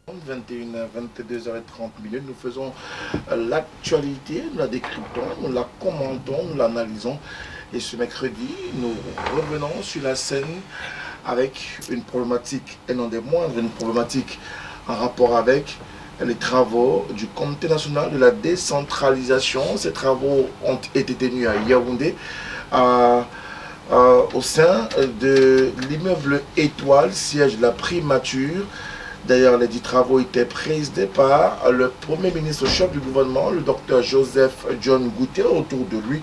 21h, 22h30, nous faisons l'actualité, nous la décryptons, nous la commentons, nous l'analysons. Et ce mercredi, nous revenons sur la scène avec une problématique, et non des moindres, une problématique en rapport avec les travaux du Comité national de la décentralisation. Ces travaux ont été tenus à Yaoundé, au sein de l'immeuble Étoile, siège de la primature. D'ailleurs, les 10 travaux étaient présidés par le Premier ministre chef du gouvernement, le docteur Joseph John Gouté. Autour de lui,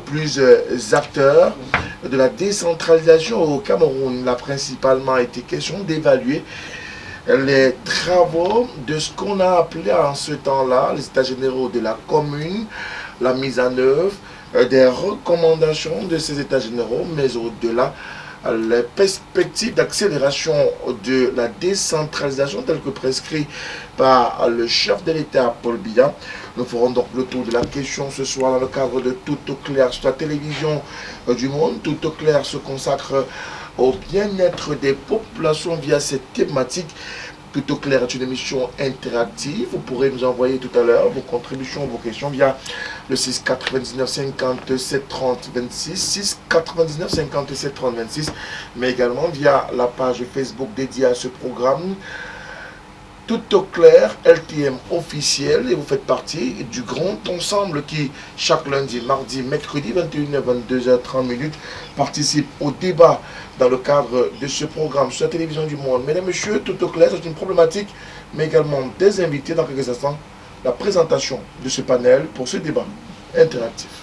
plusieurs acteurs de la décentralisation au Cameroun. Il a principalement été question d'évaluer les travaux de ce qu'on a appelé en ce temps-là les états généraux de la commune, la mise en œuvre des recommandations de ces états généraux, mais au-delà, les perspectives d'accélération de la décentralisation telles que prescrit par le chef de l'État, Paul Biya. Nous ferons donc le tour de la question ce soir dans le cadre de Tout au clair sur la télévision du monde. Tout au clair se consacre au bien-être des populations via cette thématique. Tout au clair est une émission interactive. Vous pourrez nous envoyer tout à l'heure vos contributions, vos questions via le 6 99 57 30 26, 6 99 57 30 26, mais également via la page Facebook dédiée à ce programme. Tout au clair, LTM officiel, et vous faites partie du grand ensemble qui, chaque lundi, mardi, mercredi, 21h, 22h30, participe au débat dans le cadre de ce programme sur la télévision du monde. Mesdames et messieurs, tout au clair, c'est une problématique, mais également des invités dans quelques instants. La présentation de ce panel pour ce débat interactif.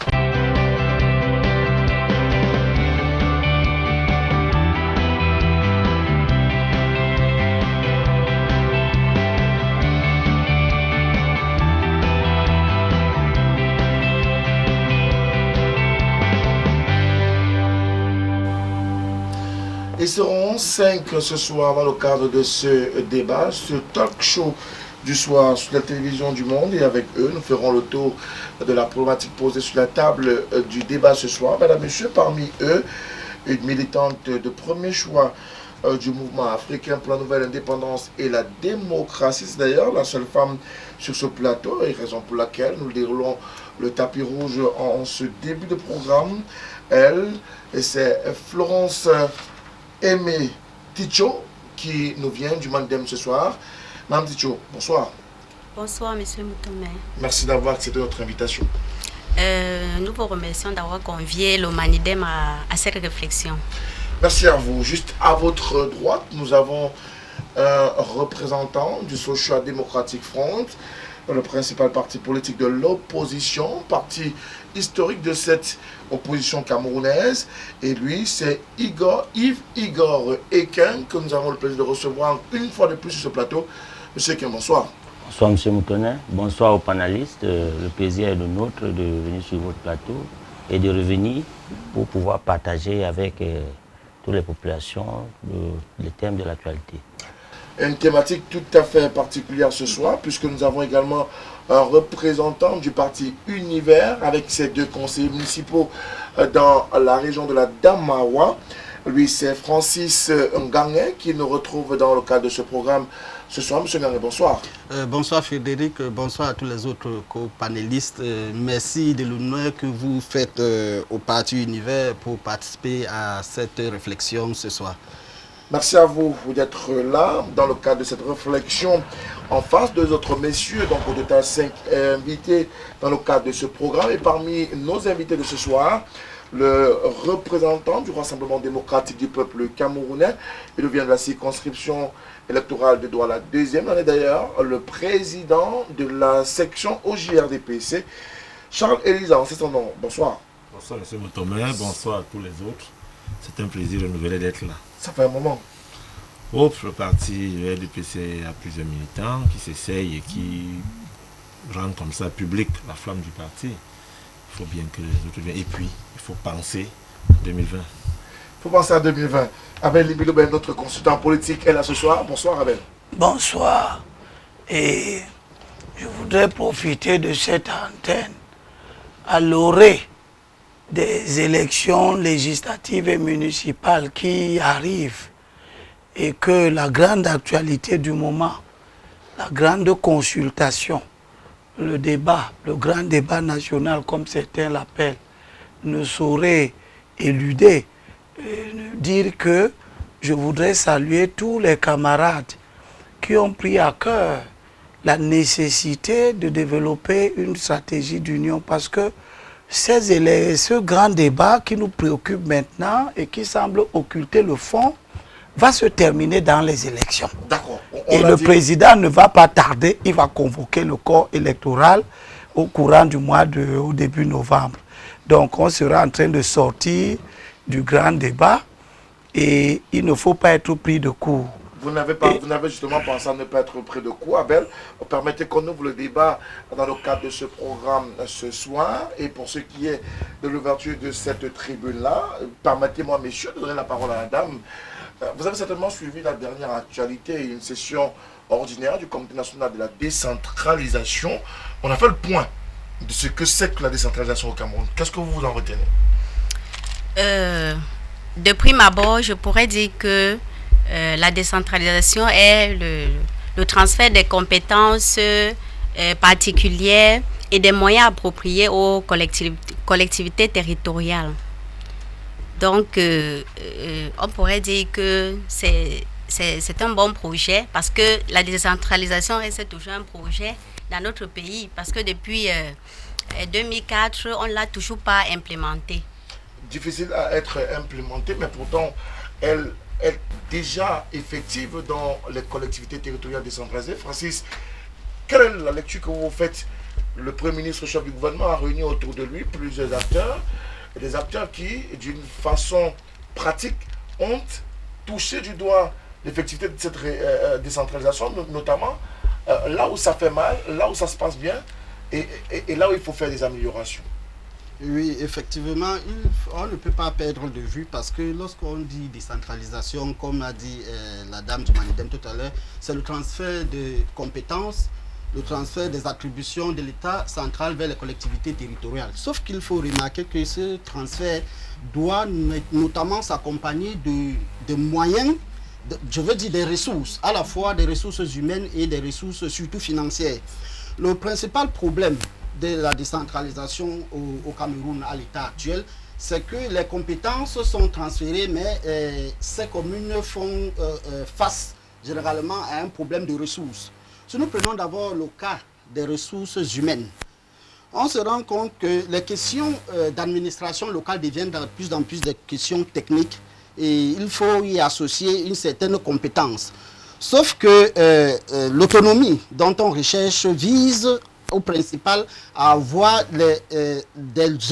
Ils seront 5 ce soir dans le cadre de ce débat, ce talk show du soir sur la télévision du monde. Et avec eux, nous ferons le tour de la problématique posée sur la table du débat ce soir. Mesdames, Messieurs, parmi eux, une militante de premier choix du mouvement africain pour la nouvelle indépendance et la démocratie. C'est d'ailleurs la seule femme sur ce plateau, et raison pour laquelle nous déroulons le tapis rouge en ce début de programme. Elle, et c'est Florence Aimé Ticho qui nous vient du Mandem ce soir. Madame Ticho, bonsoir. Bonsoir, Monsieur Moutomé. Merci d'avoir accepté notre invitation. Nous vous remercions d'avoir convié le Manidem à cette réflexion. Merci à vous. Juste à votre droite, nous avons un représentant du Social Democratic Front, le principal parti politique de l'opposition, parti historique de cette opposition camerounaise. Et lui, c'est Yves Igor Ekin, que nous avons le plaisir de recevoir une fois de plus sur ce plateau. Monsieur Ekin, bonsoir. Bonsoir, Monsieur Moutonet. Bonsoir aux panélistes. Le plaisir est le nôtre de venir sur votre plateau et de revenir pour pouvoir partager avec toutes les populations les thèmes de l'actualité. Une thématique tout à fait particulière ce soir, puisque nous avons également un représentant du parti Univers avec ses 2 conseillers municipaux dans la région de la Damawa. Lui, c'est Francis Ngangé qui nous retrouve dans le cadre de ce programme ce soir. Monsieur Ngangé, bonsoir. Bonsoir Frédéric, bonsoir à tous les autres co-panélistes. Merci de l'honneur que vous faites au parti Univers pour participer à cette réflexion ce soir. Merci à vous d'être là dans le cadre de cette réflexion en face de autres messieurs. Donc au total 5 invités dans le cadre de ce programme. Et parmi nos invités de ce soir, le représentant du Rassemblement démocratique du peuple camerounais. Il vient de la circonscription électorale de Douala 2e. Il est d'ailleurs le président de la section OJRDPC. Charles Elisa, c'est son nom. Bonsoir. Bonsoir M. Moutomé, bonsoir à tous les autres. C'est un plaisir renouvelé d'être là. Ça fait un moment. Le parti RDPC a plusieurs militants qui s'essayent et qui rendent comme ça public la flamme du parti. Il faut bien que les autres viennent. Et puis, il faut penser à 2020. Il faut penser à 2020. Abel Libiloben, notre consultant politique, est là ce soir. Bonsoir Abel. Bonsoir. Et je voudrais profiter de cette antenne à l'orée des élections législatives et municipales qui arrivent et que la grande actualité du moment la grande consultation, le débat, le grand débat national, comme certains l'appellent, ne saurait éluder, dire que je voudrais saluer tous les camarades qui ont pris à cœur la nécessité de développer une stratégie d'union, parce que ce grand débat qui nous préoccupe maintenant et qui semble occulter le fond va se terminer dans les élections. D'accord. Et le président ne va pas tarder, il va convoquer le corps électoral au courant du mois au début novembre. Donc on sera en train de sortir du grand débat et il ne faut pas être pris de court. Vous n'avez justement pensé à ne pas être pris de coup, Abel. Permettez qu'on ouvre le débat dans le cadre de ce programme ce soir. Et pour ce qui est de l'ouverture de cette tribune-là, permettez-moi, messieurs, de donner la parole à la dame. Vous avez certainement suivi la dernière actualité, une session ordinaire du Comité national de la décentralisation. On a fait le point de ce que c'est que la décentralisation au Cameroun. Qu'est-ce que vous en retenez? De prime abord, je pourrais dire que la décentralisation est le transfert des compétences particulières et des moyens appropriés aux collectivités territoriales. Donc, on pourrait dire que c'est un bon projet, parce que la décentralisation reste toujours un projet dans notre pays, parce que depuis 2004, on ne l'a toujours pas implémenté. Difficile à être implémentée, mais pourtant, elle est déjà effective dans les collectivités territoriales décentralisées. Francis, quelle est la lecture que vous faites? Le Premier ministre, chef du gouvernement, a réuni autour de lui plusieurs acteurs, des acteurs qui, d'une façon pratique, ont touché du doigt l'effectivité de cette décentralisation, notamment là où ça fait mal, là où ça se passe bien, et là où il faut faire des améliorations. Oui, effectivement, on ne peut pas perdre de vue, parce que lorsqu'on dit décentralisation, comme a dit la dame du Manidem tout à l'heure, c'est le transfert de compétences, le transfert des attributions de l'État central vers les collectivités territoriales. Sauf qu'il faut remarquer que ce transfert doit notamment s'accompagner de moyens, je veux dire des ressources, à la fois des ressources humaines et des ressources surtout financières. Le principal problème de la décentralisation au Cameroun à l'état actuel, c'est que les compétences sont transférées, mais ces communes font face généralement à un problème de ressources. Si nous prenons d'abord le cas des ressources humaines, on se rend compte que les questions d'administration locale deviennent de plus en plus des questions techniques, et il faut y associer une certaine compétence. Sauf que l'autonomie dont on recherche vise au principal à avoir des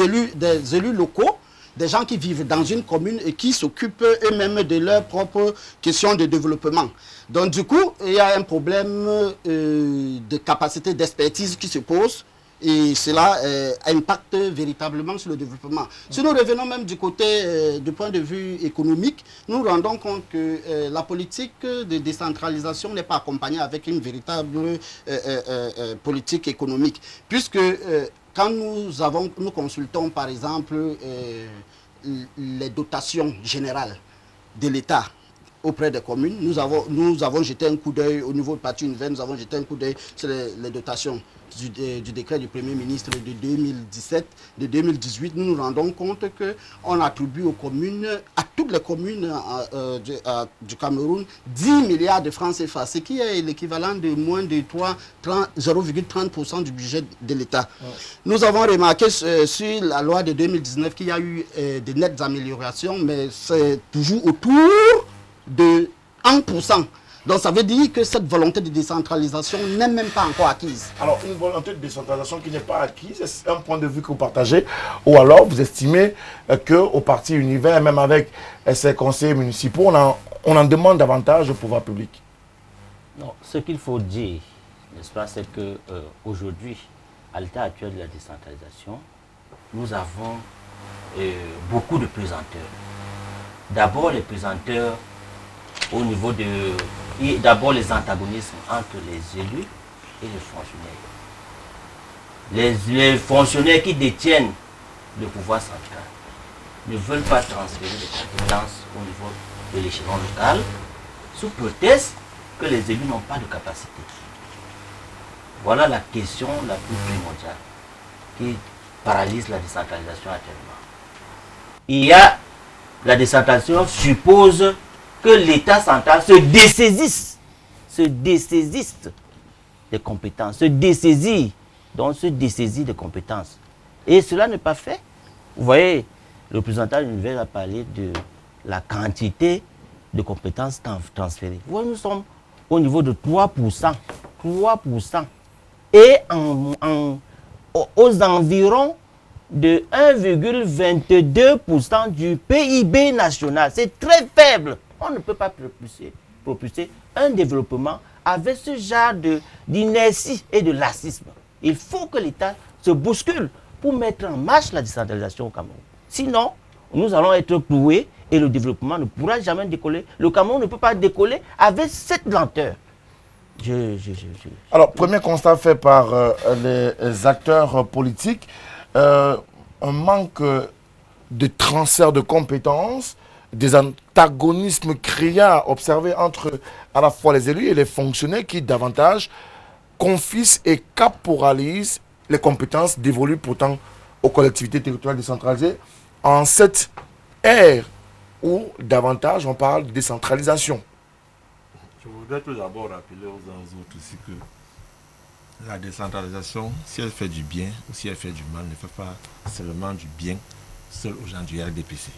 élus locaux, des gens qui vivent dans une commune et qui s'occupent eux-mêmes de leurs propres questions de développement. Donc du coup, il y a un problème de capacité d'expertise qui se pose, et cela impacte véritablement sur le développement. Si nous revenons même du côté, du point de vue économique, nous nous rendons compte que la politique de décentralisation n'est pas accompagnée avec une véritable politique économique. Puisque quand nous consultons par exemple les dotations générales de l'État auprès des communes, nous avons jeté un coup d'œil au niveau du parti univers, nous avons jeté un coup d'œil sur les dotations du décret du Premier ministre de 2017, de 2018. Nous nous rendons compte qu'on attribue aux communes, à toutes les communes du Cameroun, 10 milliards de francs CFA, ce qui est l'équivalent de moins de 0,30% du budget de l'État. Ouais. Nous avons remarqué sur la loi de 2019 qu'il y a eu de nettes améliorations, mais c'est toujours autour de 1%. Donc ça veut dire que cette volonté de décentralisation n'est même pas encore acquise. Alors une volonté de décentralisation qui n'est pas acquise, c'est un point de vue que vous partagez, ou alors vous estimez qu'au parti univers, même avec ses conseillers municipaux, on en demande davantage au pouvoir public? Non, ce qu'il faut dire, n'est-ce pas, c'est qu'aujourd'hui, à l'état actuel de la décentralisation, nous avons beaucoup de pesanteurs. D'abord les pesanteurs au niveau de... D'abord les antagonismes entre les élus et les fonctionnaires. Les fonctionnaires qui détiennent le pouvoir central ne veulent pas transférer les compétences au niveau de l'échelon local sous prétexte que les élus n'ont pas de capacité. Voilà la question la plus primordiale qui paralyse la décentralisation actuellement. La décentralisation suppose que l'État central se dessaisisse des compétences, se dessaisit des compétences. Et cela n'est pas fait. Vous voyez, le représentant de l'univers a parlé de la quantité de compétences transférées. Vous voyez, nous sommes au niveau de 3%. 3%. Et aux environs de 1,22% du PIB national. C'est très faible. On ne peut pas propulser un développement avec ce genre d'inertie et de laxisme. Il faut que l'État se bouscule pour mettre en marche la décentralisation au Cameroun. Sinon, nous allons être cloués et le développement ne pourra jamais décoller. Le Cameroun ne peut pas décoller avec cette lenteur. Alors, premier constat fait par les acteurs politiques, un manque de transfert de compétences, des antagonismes criants observés entre à la fois les élus et les fonctionnaires qui davantage confisquent et caporalisent les compétences dévolues pourtant aux collectivités territoriales décentralisées en cette ère où davantage on parle de décentralisation. Je voudrais tout d'abord rappeler aux uns aux autres aussi que la décentralisation, si elle fait du bien ou si elle fait du mal, ne fait pas seulement du bien seul aux gens du RDPC.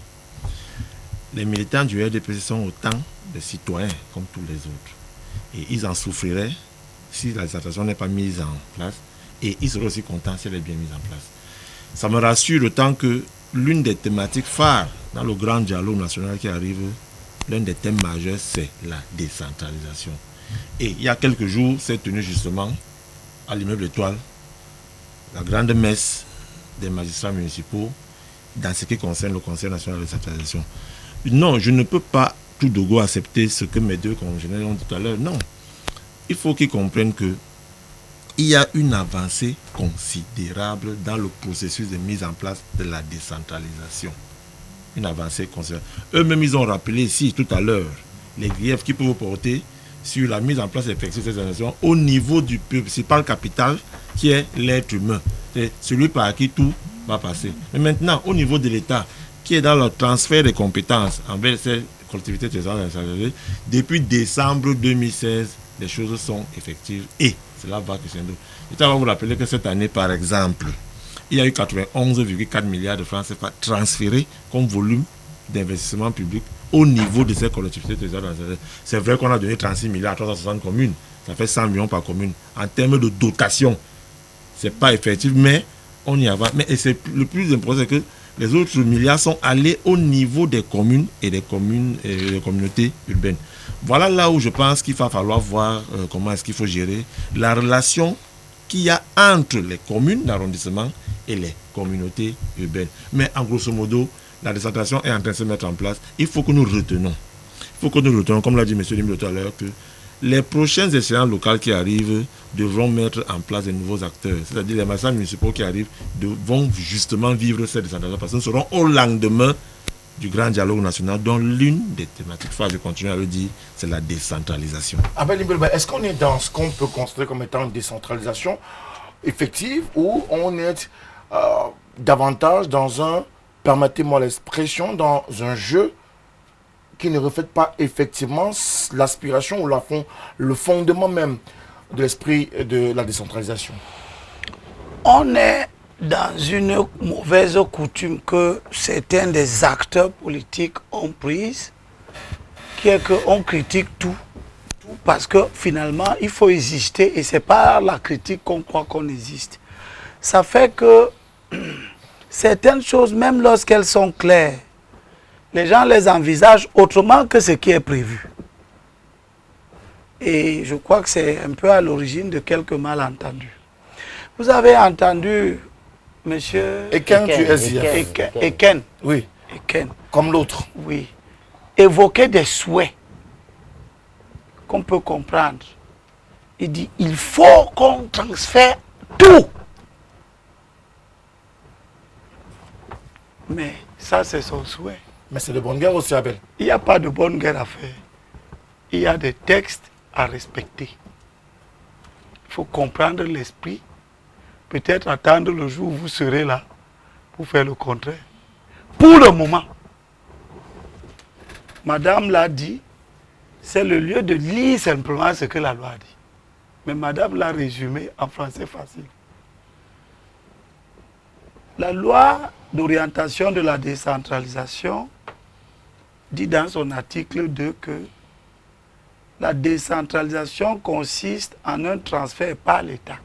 Les militants du RDPC sont autant de citoyens comme tous les autres. Et ils en souffriraient si la décentralisation n'est pas mise en place. Et ils seraient aussi contents si elle est bien mise en place. Ça me rassure d'autant que l'une des thématiques phares dans le grand dialogue national qui arrive, l'un des thèmes majeurs, c'est la décentralisation. Et il y a quelques jours, s'est tenu justement à l'immeuble Étoile la grande messe des magistrats municipaux dans ce qui concerne le Conseil national de décentralisation. Non, je ne peux pas tout de go accepter ce que mes deux congénères ont dit tout à l'heure. Non. Il faut qu'ils comprennent que il y a une avancée considérable dans le processus de mise en place de la décentralisation. Une avancée considérable. Eux-mêmes, ils ont rappelé ici tout à l'heure les griefs qu'ils peuvent porter sur la mise en place effective de cette organisation au niveau du principal capital qui est l'être humain. C'est celui par qui tout va passer. Mais maintenant, au niveau de l'État, qui est dans le transfert des compétences envers ces collectivités territoriales, depuis décembre 2016, les choses sont effectives et cela va crescendo. Je vais vous rappeler que cette année, par exemple, il y a eu 91,4 milliards de francs CFA transférés comme volume d'investissement public au niveau de ces collectivités territoriales. C'est vrai qu'on a donné 36 milliards à 360 communes. Ça fait 100 millions par commune. En termes de dotation, ce n'est pas effectif, mais on y avance. Mais le plus important, c'est que les autres milliards sont allés au niveau des communes et des communautés urbaines. Voilà là où je pense qu'il va falloir voir comment est-ce qu'il faut gérer la relation qu'il y a entre les communes d'arrondissement et les communautés urbaines. Mais en grosso modo, la décentralisation est en train de se mettre en place. Il faut que nous retenons. Comme l'a dit M. Limbe tout à l'heure, que les prochaines échéances locales qui arrivent devront mettre en place de nouveaux acteurs. C'est-à-dire les magistrats municipaux qui arrivent vont justement vivre cette décentralisation parce que nous serons au lendemain du grand dialogue national dont l'une des thématiques phares, je continue à le dire, c'est la décentralisation. Est-ce qu'on est dans ce qu'on peut considérer comme étant une décentralisation effective ou on est davantage dans un, permettez-moi l'expression, dans un jeu qui ne reflète pas effectivement l'aspiration ou le fondement même de l'esprit de la décentralisation? On est dans une mauvaise coutume que certains des acteurs politiques ont prise, qui est qu'on critique tout parce que finalement il faut exister et c'est pas la critique qu'on croit qu'on existe. Ça fait que certaines choses, même lorsqu'elles sont claires, les gens les envisagent autrement que ce qui est prévu. Et je crois que c'est un peu à l'origine de quelques malentendus. Vous avez entendu monsieur Eken du SIF. Eken. Oui. Eken. Comme l'autre. Oui. Évoquer des souhaits qu'on peut comprendre. Il dit, il faut qu'on transfère tout. Mais ça, c'est son souhait. Mais c'est de bonne guerre aussi, Abel. Il n'y a pas de bonne guerre à faire. Il y a des textes à respecter. Il faut comprendre l'esprit. Peut-être attendre le jour où vous serez là pour faire le contraire. Pour le moment, Madame l'a dit, c'est le lieu de lire simplement ce que la loi dit. Mais Madame l'a résumé en français facile. La loi d'orientation de la décentralisation dit dans son article 2 que la décentralisation consiste en un transfert par l'État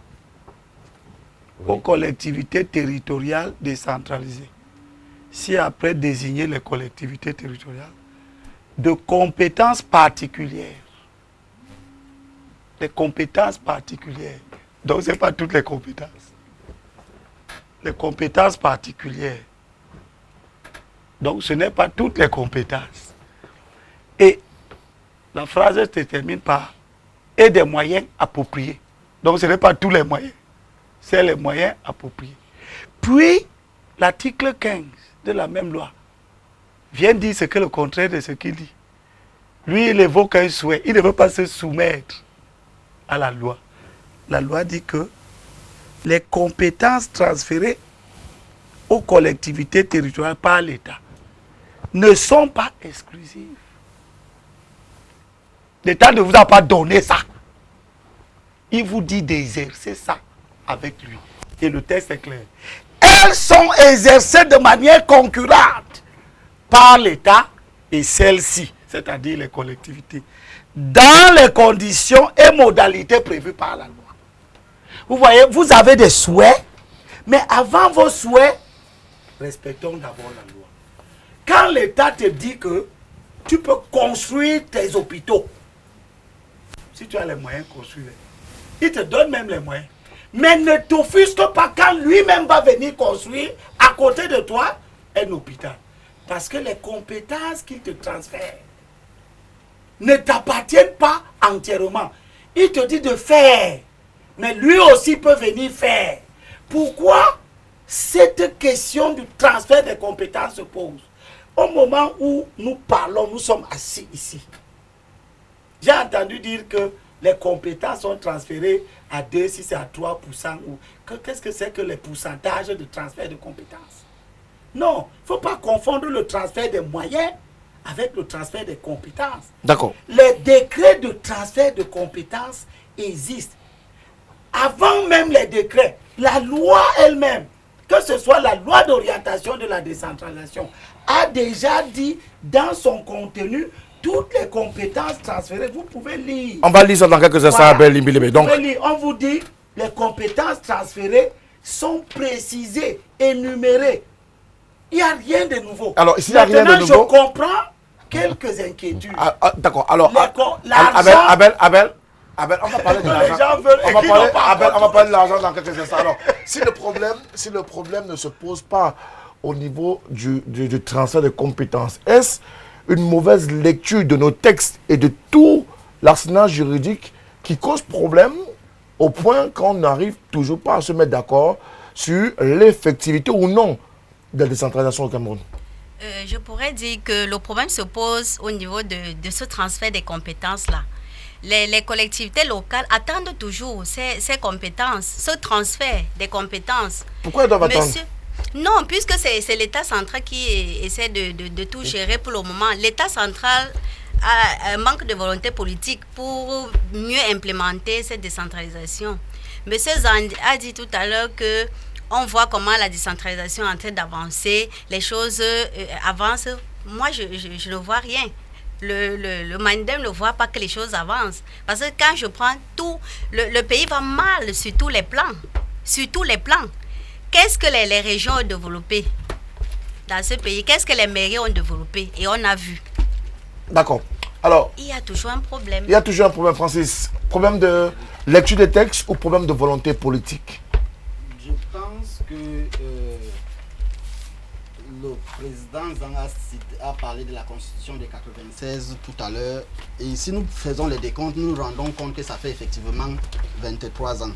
aux collectivités territoriales décentralisées. Si après désigner les collectivités territoriales, de compétences particulières. Les compétences particulières. Donc ce n'est pas toutes les compétences. Les compétences particulières. Donc ce n'est pas toutes les compétences. Et la phrase se termine par « et des moyens appropriés ». Donc ce n'est pas tous les moyens. C'est les moyens appropriés. Puis l'article 15 de la même loi vient dire ce que le contraire de ce qu'il dit. Lui, il évoque un souhait. Il ne veut pas se soumettre à la loi. La loi dit que les compétences transférées aux collectivités territoriales par l'État ne sont pas exclusives. L'État ne vous a pas donné ça. Il vous dit d'exercer ça avec lui. Et le texte est clair. Elles sont exercées de manière concurrente par l'État et celles-ci, c'est-à-dire les collectivités, dans les conditions et modalités prévues par la loi. Vous voyez, vous avez des souhaits, mais avant vos souhaits, respectons d'abord la loi. Quand l'État te dit que tu peux construire tes hôpitaux, si tu as les moyens, construire. Il te donne même les moyens. Mais ne t'offusque pas quand lui-même va venir construire à côté de toi un hôpital. Parce que les compétences qu'il te transfère ne t'appartiennent pas entièrement. Il te dit de faire, mais lui aussi peut venir faire. Pourquoi cette question du transfert des compétences se pose? Au moment où nous parlons, nous sommes assis ici. J'ai entendu dire que les compétences sont transférées à 2, si c'est à 3%. Qu'est-ce que c'est que les pourcentages de transfert de compétences? Non, il ne faut pas confondre le transfert des moyens avec le transfert des compétences. D'accord. Les décrets de transfert de compétences existent. Avant même les décrets, la loi elle-même, que ce soit la loi d'orientation de la décentralisation, a déjà dit dans son contenu toutes les compétences transférées. Vous pouvez lire. On va lire ça dans quelques instants. Voilà. Donc, on vous dit les compétences transférées sont précisées, énumérées. Il n'y a rien de nouveau. Alors, s'il n'y a rien de nouveau, je comprends quelques inquiétudes. D'accord. Alors, Abel, on va parler de l'argent. On va parler de l'argent dans quelques instants. Alors, si le problème ne se pose pas au niveau du transfert de compétences, est-ce une mauvaise lecture de nos textes et de tout l'arsenal juridique qui cause problème au point qu'on n'arrive toujours pas à se mettre d'accord sur l'effectivité ou non de la décentralisation au Cameroun? Je pourrais dire que le problème se pose au niveau de ce transfert des compétences-là. Les collectivités locales attendent toujours ces compétences, ce transfert des compétences. Pourquoi elles doivent attendre? Non, puisque c'est l'État central qui essaie de tout gérer pour le moment. L'État central a un manque de volonté politique pour mieux implémenter cette décentralisation. Monsieur Zand a dit tout à l'heure que on voit comment la décentralisation est en train d'avancer, les choses avancent. Moi, je ne vois rien. Le Mandem ne voit pas que les choses avancent. Parce que quand je prends tout, le pays va mal sur tous les plans. Sur tous les plans. Qu'est-ce que les régions ont développé dans ce pays? Qu'est-ce que les mairies ont développé? Et on a vu. D'accord. Alors, il y a toujours un problème. Il y a toujours un problème, Francis. Problème de lecture des textes ou problème de volonté politique? Je pense que le président Zang a parlé de la Constitution de 96 tout à l'heure. Et si nous faisons les décomptes, nous nous rendons compte que ça fait effectivement 23 ans.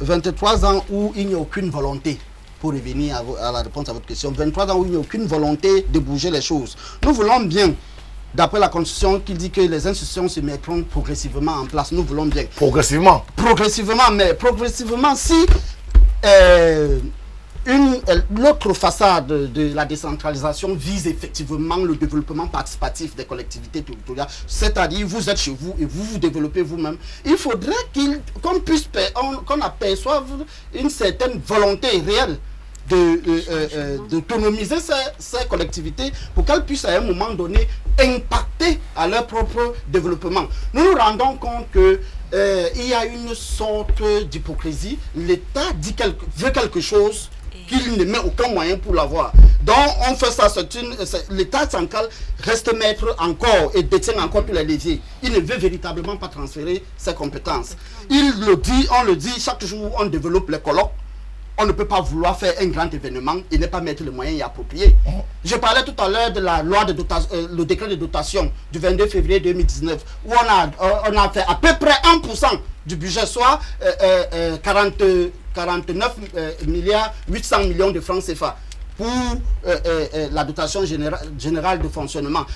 23 ans où il n'y a aucune volonté, pour revenir à la réponse à votre question, 23 ans où il n'y a aucune volonté de bouger les choses. Nous voulons bien d'après la Constitution qui dit que les institutions se mettront progressivement en place. Nous voulons bien. Progressivement. Progressivement, mais progressivement, si l'autre façade de la décentralisation vise effectivement le développement participatif des collectivités territoriales, c'est-à-dire vous êtes chez vous et vous vous développez vous-même, il faudrait qu'on aperçoive une certaine volonté réelle d'autonomiser ces collectivités pour qu'elles puissent à un moment donné impacter à leur propre développement. Nous nous rendons compte que il y a une sorte d'hypocrisie. L'État veut quelque chose qu'il ne met aucun moyen pour l'avoir. Donc on fait ça, l'État central reste maître encore et détient encore tous les leviers. Il ne veut véritablement pas transférer ses compétences. On le dit, chaque jour on développe les colloques. On ne peut pas vouloir faire un grand événement et ne pas mettre les moyens appropriés. Je parlais tout à l'heure de la loi de dotation, le décret de dotation du 22 février 2019, où on a fait à peu près 1% du budget, soit 49 milliards 800 millions de francs CFA pour la dotation générale de fonctionnement.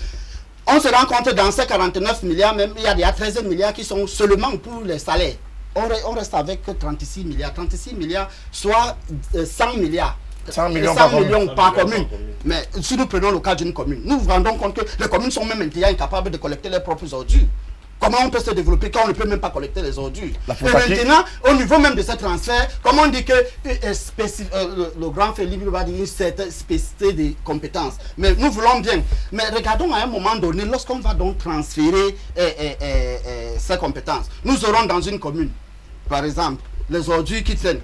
On se rend compte dans ces 49 milliards, même il y a 13 milliards qui sont seulement pour les salaires. On reste avec 36 milliards. 36 milliards, soit 100 milliards. 100 millions par commune. Mais si nous prenons le cas d'une commune, nous nous rendons compte que les communes sont même incapables de collecter leurs propres ordures. Comment on peut se développer quand on ne peut même pas collecter les ordures? Et maintenant, au niveau même de ce transfert, comme on dit que le grand Philippe va dire une certaine spécificité des compétences. Mais nous voulons bien. Mais regardons à un moment donné, lorsqu'on va donc transférer ces compétences, nous aurons dans une commune, par exemple, les ordures qui traînent.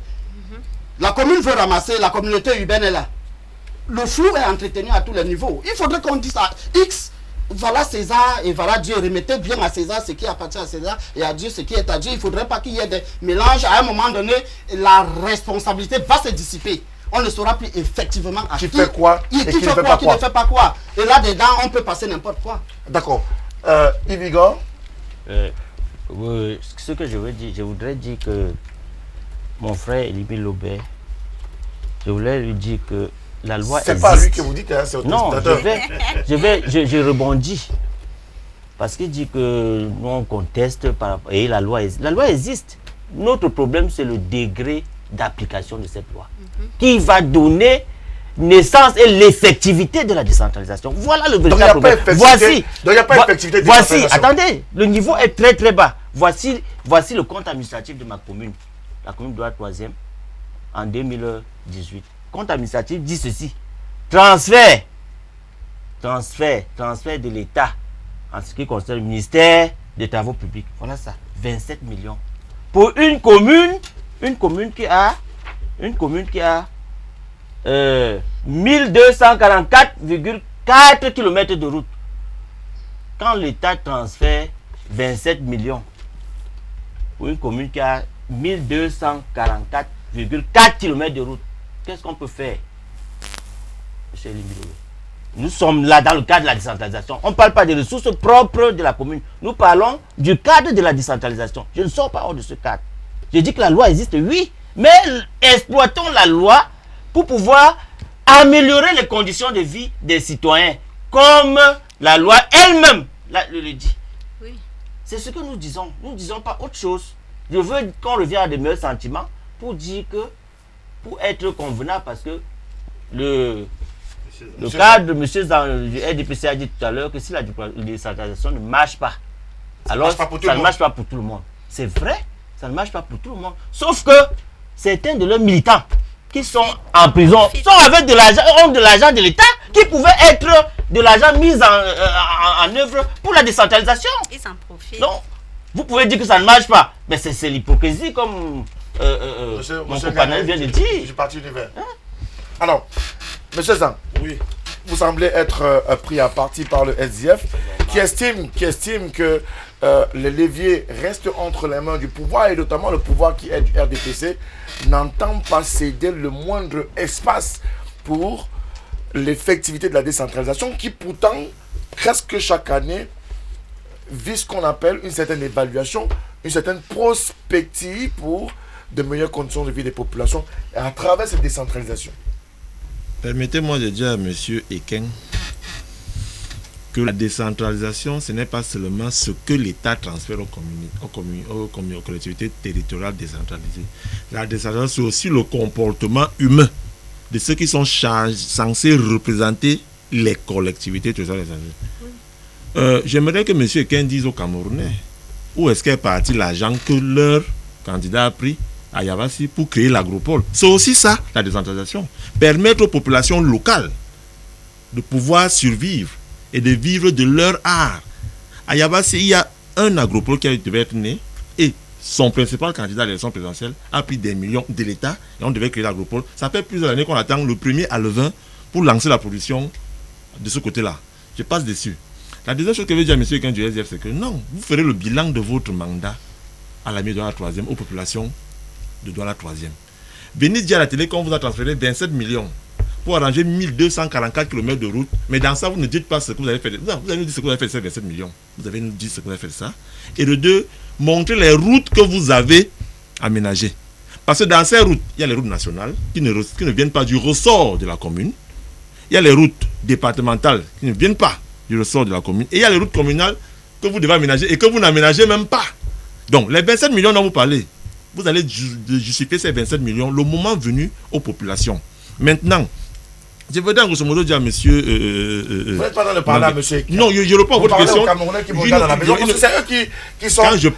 La commune veut ramasser, la communauté urbaine est là. Le flou est entretenu à tous les niveaux. Il faudrait qu'on dise à X, voilà César et voilà Dieu. Remettez bien à César ce qui appartient à César et à Dieu ce qui est à Dieu. Il ne faudrait pas qu'il y ait des mélanges. À un moment donné, la responsabilité va se dissiper. On ne saura plus effectivement à qui fait quoi et qui fait quoi, qui ne fait pas quoi. Et là-dedans, on peut passer n'importe quoi. D'accord. Yves Igor, ce que je veux dire, je voudrais dire que mon frère Elibi Lobé, je voulais lui dire que la loi existe. C'est pas lui que vous dites, hein, c'est autre non, je rebondis. Parce qu'il dit que nous on conteste et la loi existe. Notre problème, c'est le degré d'application de cette loi. Qui va donner naissance et l'effectivité de la décentralisation. Voilà le véritable problème. Voici, attendez, le niveau est très très bas. Voici le compte administratif de ma commune. La commune de la 3e en 2018. Compte administratif dit ceci: transfert de l'État en ce qui concerne le ministère des Travaux publics. Voilà ça, 27 millions. Pour une commune qui a 1244,4 km de route. Quand l'État transfère 27 millions pour une commune qui a 1244,4 km de route, qu'est-ce qu'on peut faire, M. Limilolo? Nous sommes là dans le cadre de la décentralisation. On ne parle pas des ressources propres de la commune. Nous parlons du cadre de la décentralisation. Je ne sors pas hors de ce cadre. Je dis que la loi existe, oui, mais exploitons la loi pour pouvoir améliorer les conditions de vie des citoyens, comme la loi elle-même le dit. Oui. C'est ce que nous disons. Nous ne disons pas autre chose. Je veux qu'on revienne à des meilleurs sentiments pour dire que, pour être convenable, parce que le cadre de M. du RDPC a dit tout à l'heure que si la décentralisation ne marche pas, alors ça ne marche pas pour tout le monde. C'est vrai, ça ne marche pas pour tout le monde. Sauf que certains de leurs militants qui sont en prison sont avec de l'argent de l'État qui pouvait être de l'argent mis en œuvre pour la décentralisation. Ils s'en profitent. Donc, vous pouvez dire que ça ne marche pas, mais c'est l'hypocrisie comme mon compagnon vient de dire. Je suis parti du verre. Alors, M. Zan, Oui. vous semblez être pris à partie par le SDF qui estime que les leviers restent entre les mains du pouvoir et notamment le pouvoir qui est du RDPC n'entend pas céder le moindre espace pour l'effectivité de la décentralisation qui pourtant presque chaque année vise ce qu'on appelle une certaine évaluation, une certaine prospective pour de meilleures conditions de vie des populations à travers cette décentralisation. Permettez-moi de dire à M. Eken que la décentralisation, ce n'est pas seulement ce que l'État transfère aux collectivités territoriales décentralisées. La décentralisation, c'est aussi le comportement humain de ceux qui sont censés représenter les collectivités territoriales décentralisées. J'aimerais que M. Eken dise aux Camerounais où est-ce qu'est parti l'argent que leur candidat a pris à Yabassi pour créer l'agropole. C'est aussi ça, la décentralisation. Permettre aux populations locales de pouvoir survivre et de vivre de leur art. À Yabassi, il y a un agropole qui devait être né et son principal candidat à l'élection présidentielle a pris des millions de l'État et on devait créer l'agropole. Ça fait plusieurs années qu'on attend le 1er à le 20 pour lancer la production de ce côté-là. Je passe dessus. La deuxième chose que veut dire M. Eken du SDF, c'est que non, vous ferez le bilan de votre mandat à la mi-Douala 3e, aux populations de Douala 3e. Venez dire à la télé qu'on vous a transféré 27 millions pour arranger 1244 km de route, mais dans ça, vous ne dites pas ce que vous avez fait. Non, vous allez nous dire ce que vous avez fait de ces 27 millions. Vous allez nous dire ce que vous avez fait de ça. Et de deux, montrer les routes que vous avez aménagées. Parce que dans ces routes, il y a les routes nationales qui ne viennent pas du ressort de la commune. Il y a les routes départementales qui ne viennent pas du ressort de la commune. Et il y a les routes communales que vous devez aménager et que vous n'aménagez même pas. Donc, les 27 millions dont vous parlez, vous allez justifier ces 27 millions le moment venu aux populations. Maintenant, je veux dire grosso modo dire à monsieur... vous n'êtes pas dans le parler à monsieur Eken. Non, je réponds à votre question. Aux Camerounais qui vont dans la maison, parce que c'est eux qui sont... Quand je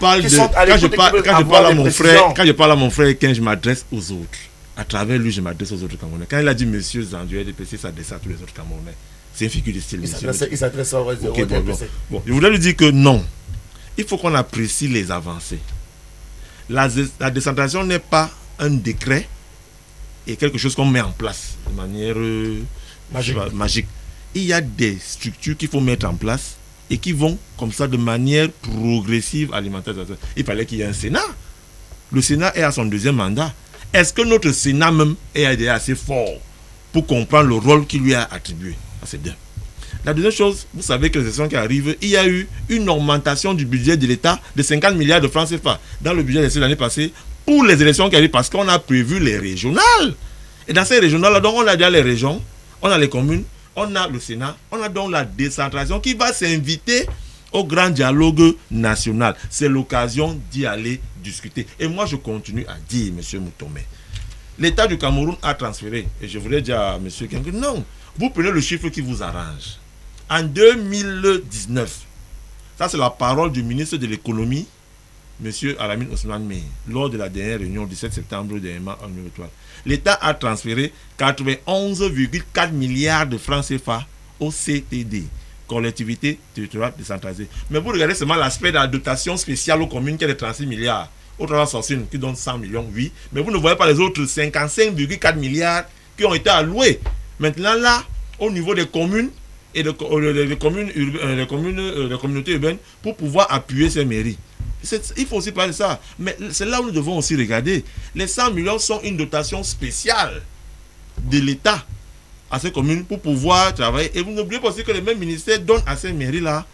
parle à mon frère Eken, je m'adresse aux autres. À travers lui, je m'adresse aux autres Camerounais. Quand il a dit monsieur Zandu LDPC, ça s'adresse à tous les autres Camerounais. C'est une figure de style. Il s'adresse au LDPC. Bon, je voudrais lui dire que non. Il faut qu'on apprécie les avancées. La décentralisation n'est pas un décret et quelque chose qu'on met en place de manière magique. Il y a des structures qu'il faut mettre en place et qui vont comme ça de manière progressive alimenter. Il fallait qu'il y ait un Sénat. Le Sénat est à son 2e mandat. Est-ce que notre Sénat même est assez fort pour comprendre le rôle qu'il lui a attribué? C'est bien. La deuxième chose, vous savez que les élections qui arrivent, il y a eu une augmentation du budget de l'État de 50 milliards de francs CFA dans le budget de l'année passée pour les élections qui arrivent parce qu'on a prévu les régionales. Et dans ces régionales-là, donc on a déjà les régions, on a les communes, on a le Sénat, on a donc la décentralisation qui va s'inviter au grand dialogue national. C'est l'occasion d'y aller discuter. Et moi, je continue à dire, M. Moutomé, l'État du Cameroun a transféré, et je voudrais dire à M. Ken, non, vous prenez le chiffre qui vous arrange. En 2019, ça c'est la parole du ministre de l'économie, M. Alamine Ousmane Mey, lors de la dernière réunion du 7 septembre dernièrement en Étoile. L'État a transféré 91,4 milliards de francs CFA au CTD, collectivité territoriale décentralisée. Mais vous regardez seulement l'aspect de la dotation spéciale aux communes qui est de 36 milliards, au travers Sorsine qui donne 100 millions, oui, mais vous ne voyez pas les autres 55,4 milliards qui ont été alloués. Maintenant là, au niveau des communes, et les communautés urbaines pour pouvoir appuyer ces mairies. Il faut aussi parler de ça. Mais c'est là où nous devons aussi regarder. Les 100 millions sont une dotation spéciale de l'État à ces communes pour pouvoir travailler. Et vous n'oubliez pas aussi que les mêmes ministères donnent à ces mairies-là,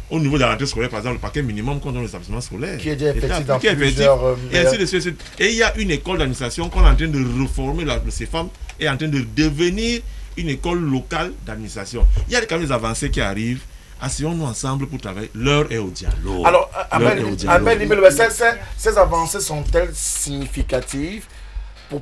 au niveau de la rentrée scolaire, par exemple, le paquet minimum qu'on donne aux établissements scolaires. Qui est déjà effectif dans plusieurs... Et ainsi de suite. Et il y a une école d'administration qu'on est en train de reformer, le CFAM est en train de devenir une école locale d'administration. Il y a quand même des avancées qui arrivent. Asseyons-nous ensemble pour travailler. L'heure est au dialogue. Alors, ces avancées sont-elles significatives pour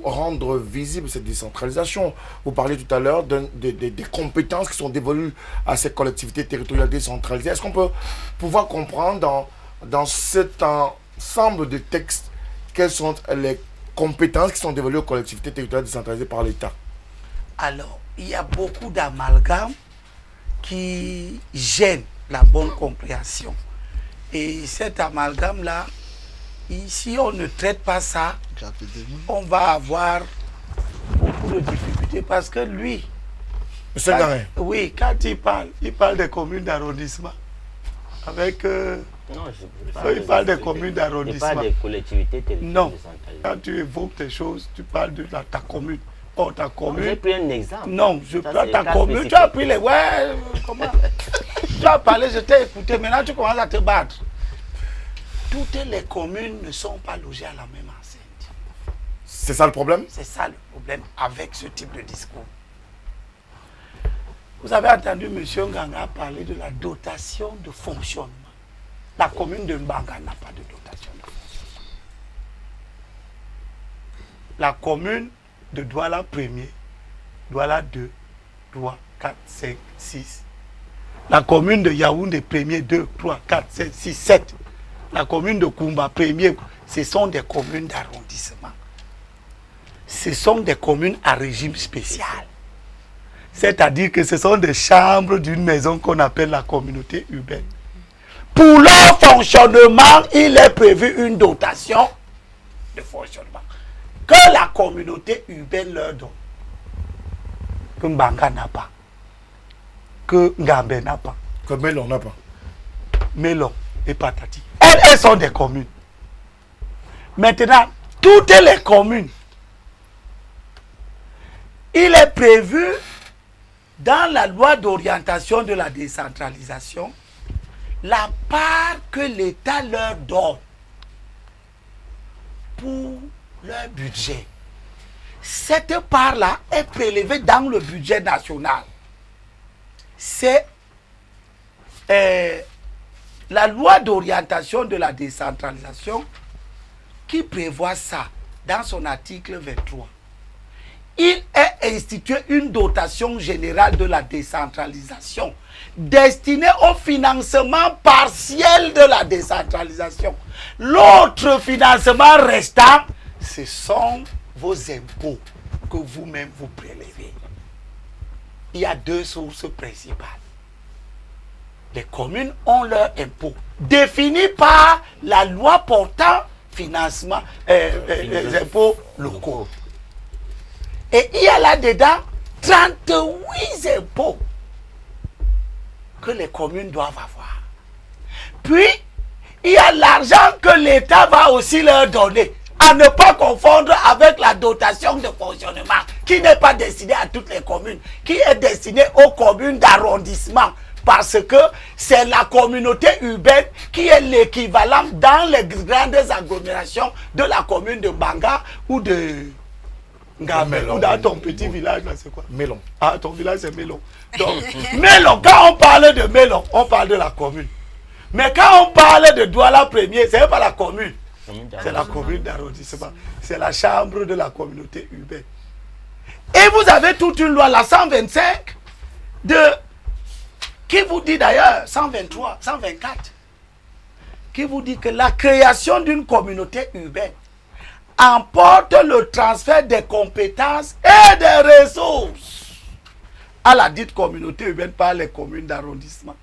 rendre visible cette décentralisation? Vous parliez tout à l'heure des compétences qui sont dévolues à ces collectivités territoriales décentralisées. Est-ce qu'on peut pouvoir comprendre dans cet ensemble de textes quelles sont les compétences qui sont dévolues aux collectivités territoriales décentralisées par l'État? Alors, il y a beaucoup d'amalgames qui gênent la bonne compréhension. Et cet amalgame-là, si on ne traite pas ça, on va avoir beaucoup de difficultés parce que lui, oui, quand il parle des communes d'arrondissement. Avec... non, il parle des communes d'arrondissement. Il parle des collectivités territoriales. Non, quand tu évoques des choses, tu parles de ta commune. Oh, ta commune. J'ai pris un exemple. Non, je prends ta commune. Tu as pris les... Ouais, comment? Tu as parlé, je t'ai écouté. Maintenant, tu commences à te battre. Toutes les communes ne sont pas logées à la même enceinte. C'est ça le problème? C'est ça le problème avec ce type de discours. Vous avez entendu M. Nganga parler de la dotation de fonctionnement. La commune de Mbanga n'a pas de dotation de fonctionnement. La commune de Douala 1er, Douala 2, 3, 4, 5, 6. La commune de Yaoundé 1er, 2, 3, 4, 5, 6, 7. La commune de Koumba 1er, ce sont des communes d'arrondissement. Ce sont des communes à régime spécial. C'est-à-dire que ce sont des chambres d'une maison qu'on appelle la communauté urbaine. Pour leur fonctionnement, il est prévu une dotation de fonctionnement que la communauté urbaine leur donne. Que Mbanga n'a pas. Que Ngambé n'a pas. Que Melon n'a pas. Melon et Patati. Elles sont des communes. Maintenant, toutes les communes, il est prévu dans la loi d'orientation de la décentralisation la part que l'État leur donne pour leur budget. Cette part-là est prélevée dans le budget national. C'est la loi d'orientation de la décentralisation qui prévoit ça dans son article 23. Il est institué une dotation générale de la décentralisation destinée au financement partiel de la décentralisation. L'autre financement restant, ce sont vos impôts que vous-même vous prélevez. Il y a deux sources principales. Les communes ont leurs impôts définis par la loi portant financement les impôts locaux. Et il y a là-dedans 38 impôts que les communes doivent avoir. Puis, il y a l'argent que l'État va aussi leur donner, à ne pas confondre avec la dotation de fonctionnement, qui n'est pas destinée à toutes les communes, qui est destinée aux communes d'arrondissement, parce que c'est la communauté urbaine qui est l'équivalent dans les grandes agglomérations de la commune de Mbanga ou de Ngambé, ou dans ton petit village, là, c'est quoi? Melon. Ah, ton village, c'est Melon. Donc, Melon, quand on parle de Melon, on parle de la commune. Mais quand on parle de Douala 1er, ce n'est pas la commune. C'est la commune d'arrondissement. C'est la chambre de la communauté urbaine. Et vous avez toute une loi, la 125, qui vous dit d'ailleurs, 123, 124, qui vous dit que la création d'une communauté urbaine emporte le transfert des compétences et des ressources à la dite communauté urbaine par les communes d'arrondissement.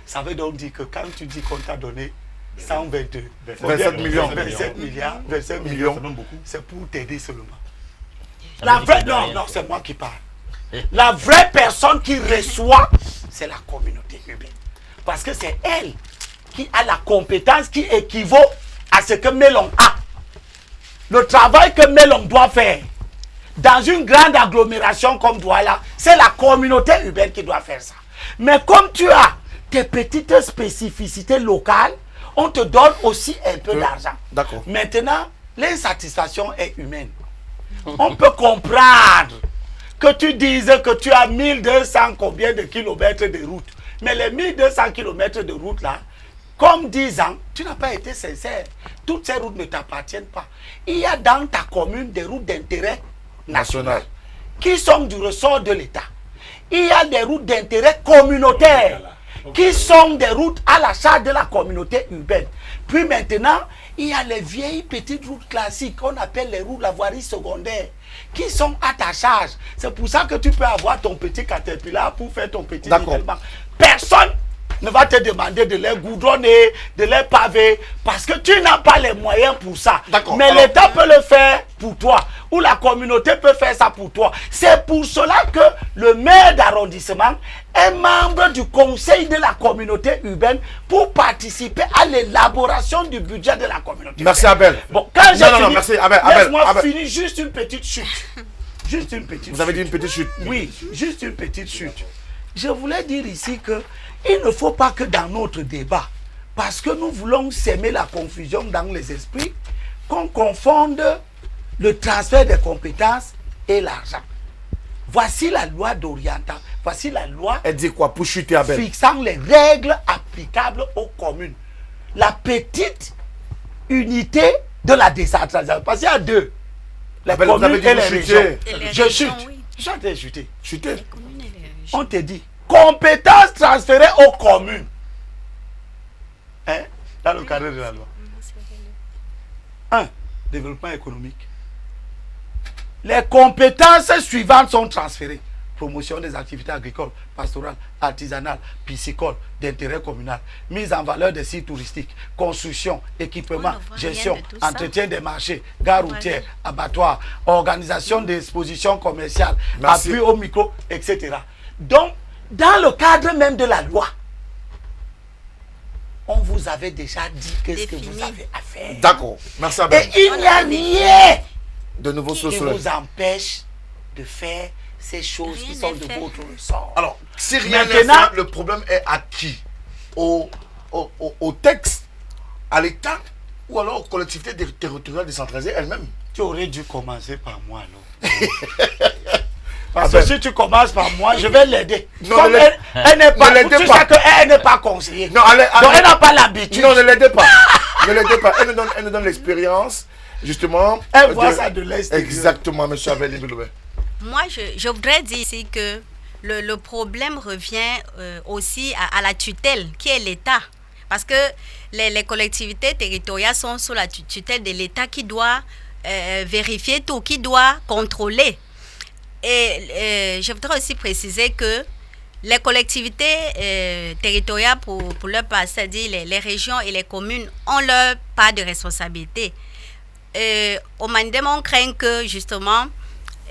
Ça veut donc dire que quand tu dis qu'on t'a donné 122, 27 millions. 27 milliards, 27 millions, c'est pour t'aider seulement. Non, c'est moi qui parle. La vraie personne qui reçoit, c'est la communauté urbaine. Parce que c'est elle qui a la compétence qui équivaut à ce que Melon a. Le travail que Melon doit faire dans une grande agglomération comme Douala, c'est la communauté urbaine qui doit faire ça. Mais comme tu as tes petites spécificités locales, on te donne aussi un peu d'argent. D'accord. Maintenant, l'insatisfaction est humaine. On peut comprendre que tu dises que tu as 1200 combien de kilomètres de route. Mais les 1200 kilomètres de route là, comme 10 ans, tu n'as pas été sincère. Toutes ces routes ne t'appartiennent pas. Il y a dans ta commune des routes d'intérêt national qui sont du ressort de l'État. Il y a des routes d'intérêt communautaire qui sont des routes à la charge de la communauté urbaine. Puis maintenant, il y a les vieilles petites routes classiques qu'on appelle les routes la voirie secondaire qui sont à ta charge. C'est pour ça que tu peux avoir ton petit caterpillar pour faire ton petit nivellement. Personne ne va te demander de les goudronner, de les paver, parce que tu n'as pas les moyens pour ça. Mais l'État peut le faire pour toi, ou la communauté peut faire ça pour toi. C'est pour cela que le maire d'arrondissement est membre du conseil de la communauté urbaine pour participer à l'élaboration du budget de la communauté. Merci Abel. Bon, quand j'ai fini, merci Abel. laisse-moi finir juste une petite chute. Juste une petite chute. Vous avez dit une petite chute? Oui, juste une petite chute. Je voulais dire ici que il ne faut pas que dans notre débat, parce que nous voulons s'aimer la confusion dans les esprits, qu'on confonde le transfert des compétences et l'argent. Voici la loi d'orientation. Voici la loi Elle dit quoi pour chuter à Belle? fixant les règles applicables aux communes. La petite unité de la décentralisation. Parce qu'il y a deux. Les Abel, vous communes avez dit et vous les chutez. régions. Et les Je régions, chute. oui. Je suis en train de chuter. Chuter. Les communes et les régions. On te dit compétences transférées aux communes. Hein? Dans le cadre de la loi. 1. Développement économique. Les compétences suivantes sont transférées. Promotion des activités agricoles, pastorales, artisanales, piscicoles, d'intérêt communal, mise en valeur des sites touristiques, construction, équipement, On ne voit rien gestion, de tout ça. entretien des marchés, gare routière, abattoirs, organisation des expositions commerciales, Merci. appui au micro, etc. Donc, dans le cadre même de la loi, on vous avait déjà dit qu'est-ce que vous Défini. avez à faire. D'accord. Merci Et Abel. il n'y a rien De nouveau sur qui cela. vous empêche de faire ces choses Rien qui sont n'est de fait. votre ressort. Alors, si rien n'est Maintenant- fait, le problème est à qui? Au texte, à l'État ou alors aux collectivités territoriales décentralisées elles-mêmes? Tu aurais dû commencer par moi, non? Parce Ah que ben. si tu commences par moi, je vais l'aider. Non, Comme ne l'aide- elle n'est pas, ne l'aidez tu pas. sais qu'elle n'est pas conseillée. Non, Donc elle n'a pas l'habitude. Non, ne l'aidez pas. Ne l'aidez pas. Elle nous donne l'expérience, justement. Elle voit ça de l'extérieur. Exactement, monsieur Abel Ibiloubé. Moi, je voudrais dire ici que le problème revient aussi à la tutelle, qui est l'État. Parce que les collectivités territoriales sont sous la tutelle de l'État qui doit vérifier tout, qui doit contrôler. Et je voudrais aussi préciser que les collectivités territoriales, pour leur part, c'est-à-dire les régions et les communes, ont leur part de responsabilité. Au Mandem, on craint que justement,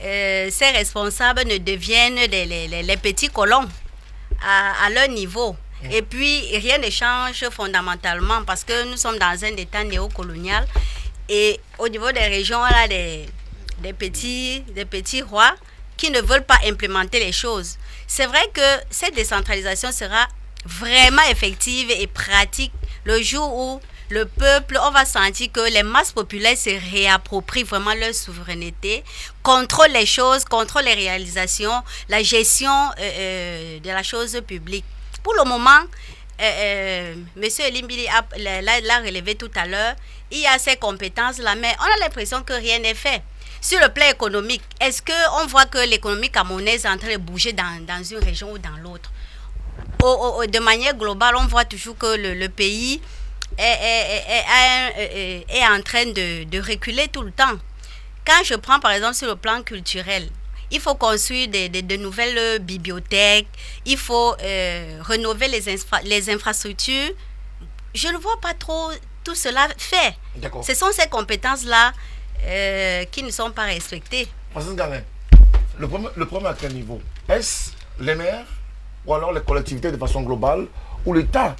ces responsables ne deviennent les petits colons à leur niveau. Et puis, rien ne change fondamentalement parce que nous sommes dans un état néocolonial. Et au niveau des régions, on a des petits rois qui ne veulent pas implémenter les choses. C'est vrai que cette décentralisation sera vraiment effective et pratique le jour où le peuple, on va sentir que les masses populaires se réapproprient vraiment leur souveraineté, contrôlent les choses, contrôlent les réalisations, la gestion de la chose publique. Pour le moment, M. Limbili l'a relevé tout à l'heure, il y a ces compétences-là, mais on a l'impression que rien n'est fait. Sur le plan économique, est-ce qu'on voit que l'économie camerounaise est en train de bouger dans une région ou dans l'autre? De manière globale, on voit toujours que le pays est en train de reculer tout le temps. Quand je prends par exemple sur le plan culturel, il faut construire de nouvelles bibliothèques, il faut rénover les infrastructures. Je ne vois pas trop tout cela fait. D'accord. Ce sont ces compétences-là qui ne sont pas respectées. Francis Garin, le problème à quel niveau? Est-ce les maires ou alors les collectivités de façon globale ou l'État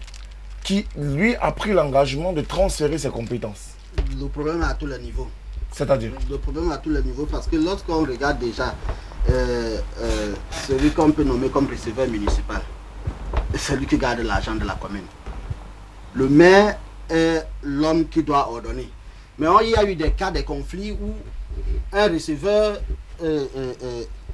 qui, lui, a pris l'engagement de transférer ses compétences? Le problème est à tous les niveaux. C'est-à-dire? Le problème est à tous les niveaux parce que lorsqu'on regarde déjà celui qu'on peut nommer comme receveur municipal, c'est lui qui garde l'argent de la commune. Le maire est l'homme qui doit ordonner. Mais il y a eu des cas de conflits où un receveur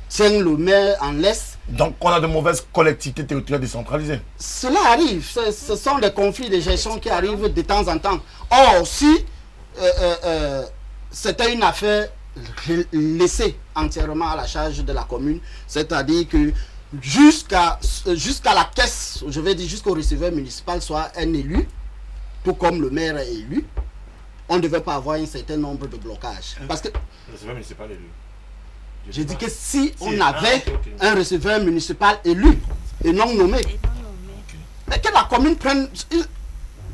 tient le maire en laisse. Donc, on a de mauvaises collectivités territoriales décentralisées. Cela arrive. Ce sont des conflits de gestion qui arrivent de temps en temps. Or, si c'était une affaire laissée entièrement à la charge de la commune, c'est-à-dire que jusqu'à la caisse, je vais dire jusqu'au receveur municipal soit un élu, tout comme le maire est élu, on ne devait pas avoir un certain nombre de blocages. Parce que C'est pas l'élu. j'ai dit que si on avait un receveur municipal élu et non nommé, mais que la commune prenne...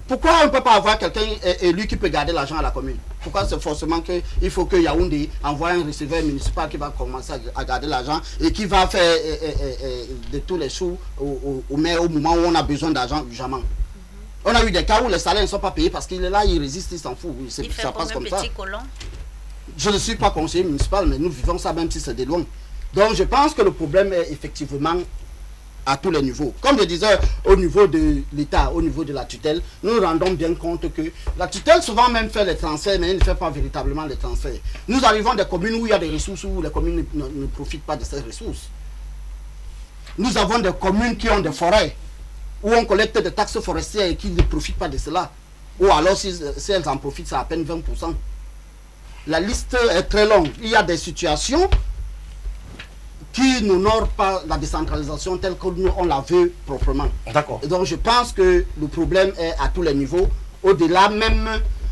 Pourquoi on ne peut pas avoir quelqu'un élu qui peut garder l'argent à la commune? Pourquoi c'est forcément qu'il faut que Yaoundé envoie un receveur municipal qui va commencer à garder l'argent et qui va faire de tous les sous au maire au moment où on a besoin d'argent urgemment? On a eu des cas où les salaires ne sont pas payés parce qu'il est là, il résiste, il s'en fout. Ça passe comme ça. Je ne suis pas conseiller municipal, mais nous vivons ça même si c'est de loin. Donc je pense que le problème est effectivement à tous les niveaux. Comme je disais, au niveau de l'État, au niveau de la tutelle, nous nous rendons bien compte que la tutelle souvent même fait les transferts, mais elle ne fait pas véritablement les transferts. Nous arrivons des communes où il y a des ressources, où les communes ne profitent pas de ces ressources. Nous avons des communes qui ont des forêts, où on collecte des taxes forestières et qui ne profitent pas de cela. Ou alors si elles en profitent, c'est à peine 20%. La liste est très longue. Il y a des situations qui n'honorent pas la décentralisation telle que nous on la veut proprement. D'accord. Donc je pense que le problème est à tous les niveaux, au-delà même,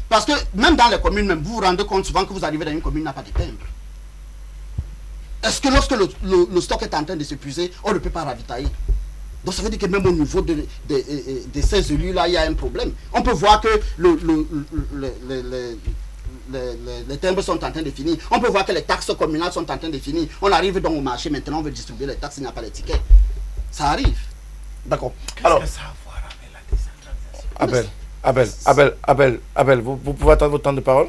parce que même dans les communes, même, vous vous rendez compte souvent que vous arrivez dans une commune, n'a pas de timbre. Est-ce que lorsque le stock est en train de s'épuiser, on ne peut pas ravitailler? Donc ça veut dire que même au niveau de ces élus-là, il y a un problème. On peut voir que les timbres sont en train de finir. On peut voir que les taxes communales sont en train de finir. On arrive donc au marché, maintenant on veut distribuer les taxes, il n'y a pas les tickets. Ça arrive. D'accord. Alors, Qu'est-ce que ça a à voir avec la décentralisation? Abel, vous pouvez attendre votre temps de parole?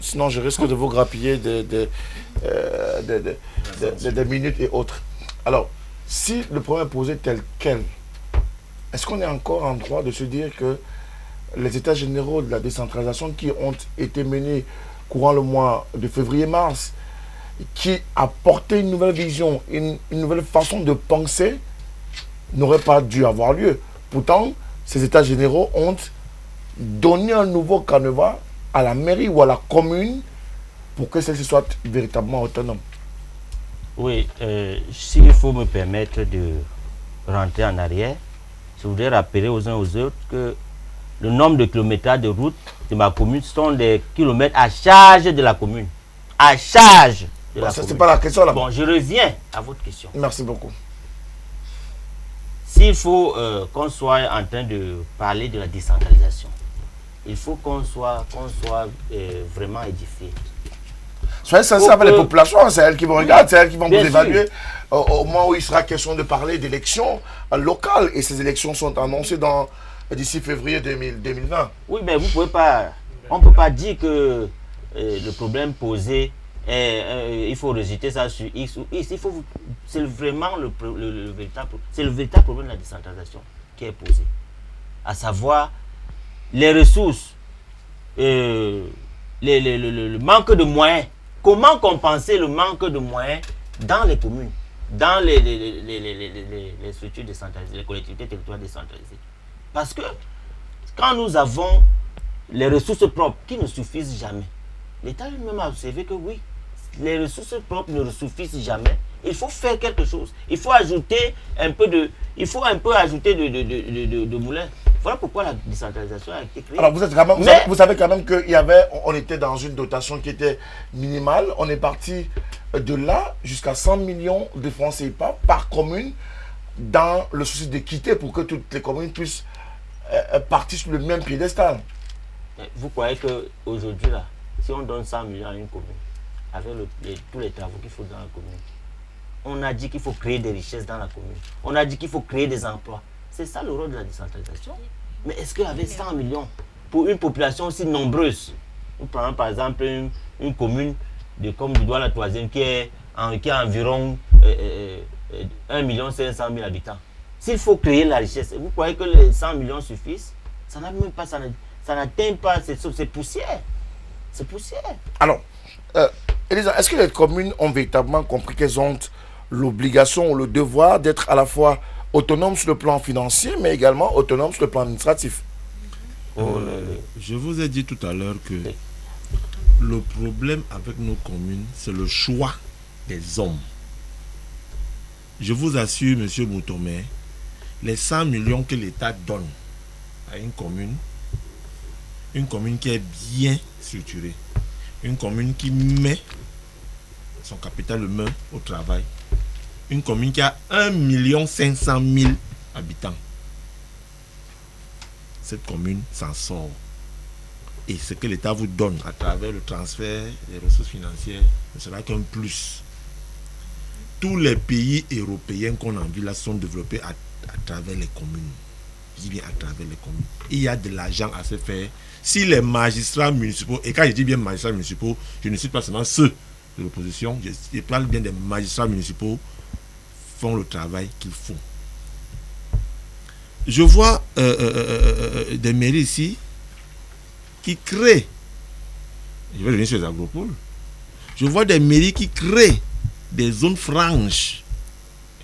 Sinon, je risque de vous grappiller des minutes et autres. Alors, si le problème est posé tel quel, est-ce qu'on est encore en droit de se dire que les états généraux de la décentralisation qui ont été menés courant le mois de février-mars, qui apportaient une nouvelle vision, une nouvelle façon de penser, n'auraient pas dû avoir lieu? Pourtant, ces états généraux ont donné un nouveau canevas à la mairie ou à la commune pour que celle-ci soit véritablement autonome. Oui, s'il faut me permettre de rentrer en arrière, je voudrais rappeler aux uns aux autres que le nombre de kilomètres de route de ma commune sont des kilomètres à charge de la commune. À charge de la Ça, commune. c'est pas la question là. Bon, je reviens à votre question. Merci beaucoup. S'il faut qu'on soit en train de parler de la décentralisation, il faut qu'on soit vraiment édifié. Soyez sincères avec les populations, c'est elles qui vous regardent, c'est elles qui vont vous Bien évaluer au moment où il sera question de parler d'élections locales. Et ces élections sont annoncées d'ici février 2020. Oui, mais vous pouvez pas, on ne peut pas dire que le problème posé, il faut rejeter ça sur X ou Y. C'est vraiment le véritable problème de la décentralisation qui est posé. À savoir les ressources, le manque de moyens. Comment compenser le manque de moyens dans les communes, dans les structures décentralisées, les collectivités territoriales décentralisées? Parce que quand nous avons les ressources propres qui ne suffisent jamais, l'État lui-même a observé que oui, les ressources propres ne suffisent jamais. Il faut faire quelque chose. Il faut ajouter un peu de moulin. Voilà pourquoi la décentralisation a été créée. Alors vous savez quand même qu'on était dans une dotation qui était minimale. On est parti de là jusqu'à 100 millions de francs CFA par commune dans le souci d'équité pour que toutes les communes puissent partir sur le même piédestal. Vous croyez qu'aujourd'hui, là, si on donne 100 millions à une commune, avec tous les travaux qu'il faut dans la commune, on a dit qu'il faut créer des richesses dans la commune. On a dit qu'il faut créer des emplois. C'est ça le rôle de la décentralisation. Mais est-ce qu'avec 100 millions, pour une population aussi nombreuse, nous prenons par exemple une commune comme Douala Troisième qui a environ 1 500 000 habitants. S'il faut créer la richesse, vous croyez que les 100 millions suffisent? Ça n'a même pas, ça n'atteint pas, c'est poussière. C'est poussière. Alors, Elisa, est-ce que les communes ont véritablement compris qu'elles ont l'obligation ou le devoir d'être à la fois autonomes sur le plan financier, mais également autonomes sur le plan administratif? Je vous ai dit tout à l'heure que le problème avec nos communes, c'est le choix des hommes. Je vous assure, monsieur Moutomé, les 100 millions que l'État donne à une commune qui est bien structurée, une commune qui met son capital humain au travail, une commune qui a 1 500 000 habitants. Cette commune s'en sort. Et ce que l'État vous donne à travers le transfert des ressources financières ne sera qu'un plus. Tous les pays européens qu'on a vu là sont développés à travers les communes. Je dis bien à travers les communes. Il y a de l'argent à se faire. Si les magistrats municipaux, et quand je dis bien magistrats municipaux, je ne cite pas seulement ceux de l'opposition, je parle bien des magistrats municipaux, font le travail qu'il faut. je vois des mairies ici qui créent, je vais revenir sur les agropoles, je vois des mairies qui créent des zones franches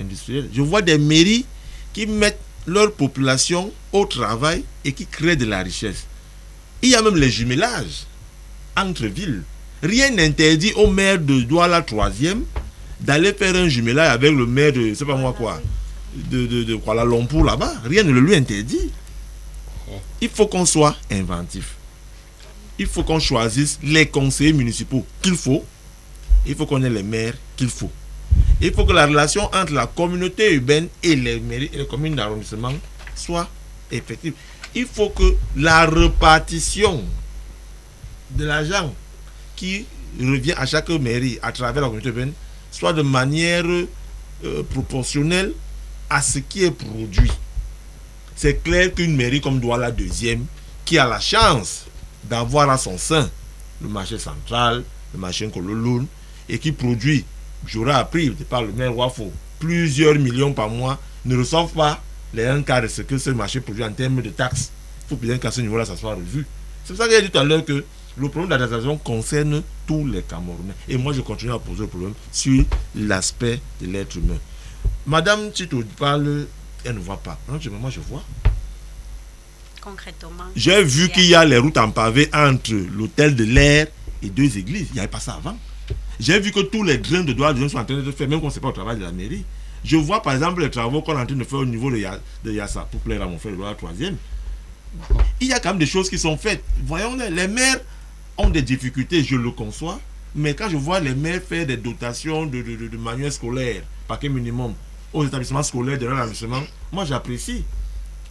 industrielles. Je vois des mairies qui mettent leur population au travail et qui créent de la richesse. Il y a même les jumelages entre villes. Rien n'interdit au maire de Douala 3e d'aller faire un jumelage avec le maire de, c'est pas moi quoi, de Kuala Lumpur là-bas. Rien ne le lui interdit. Il faut qu'on soit inventif. Il faut qu'on choisisse les conseillers municipaux qu'il faut. Il faut qu'on ait les maires qu'il faut. Il faut que la relation entre la communauté urbaine et les mairies et les communes d'arrondissement soit effective. Il faut que la répartition de l'argent qui revient à chaque mairie à travers la communauté urbaine soit de manière proportionnelle à ce qui est produit. C'est clair qu'une mairie comme Douala 2e, qui a la chance d'avoir à son sein le marché central, le marché Nkololoun, et qui produit, j'aurais appris par le maire Wafo, plusieurs millions par mois, ne reçoivent pas les 1/4 de ce que ce marché produit en termes de taxes. Il faut bien qu'à ce niveau-là, ça soit revu. C'est pour ça que j'ai dit tout à l'heure que le problème d'adaptation concerne tous les Camerounais. Et moi, je continue à poser le problème sur l'aspect de l'être humain. Madame Tito parle, elle ne voit pas. Non, moi, je vois. Concrètement. J'ai vu qu'il y a les routes en pavé entre l'hôtel de l'air et 2 églises. Il n'y avait pas ça avant. J'ai vu que tous les drains de Douala sont en train de faire, même qu'on ne sait pas au travail de la mairie. Je vois par exemple les travaux qu'on est en train de faire au niveau de Yassa, pour plaire à mon frère de Douala 3e. Il y a quand même des choses qui sont faites. Voyons, les maires ont des difficultés, je le conçois, mais quand je vois les maires faire des dotations de manuels scolaires, paquet minimum, aux établissements scolaires de leur arrondissement, moi j'apprécie.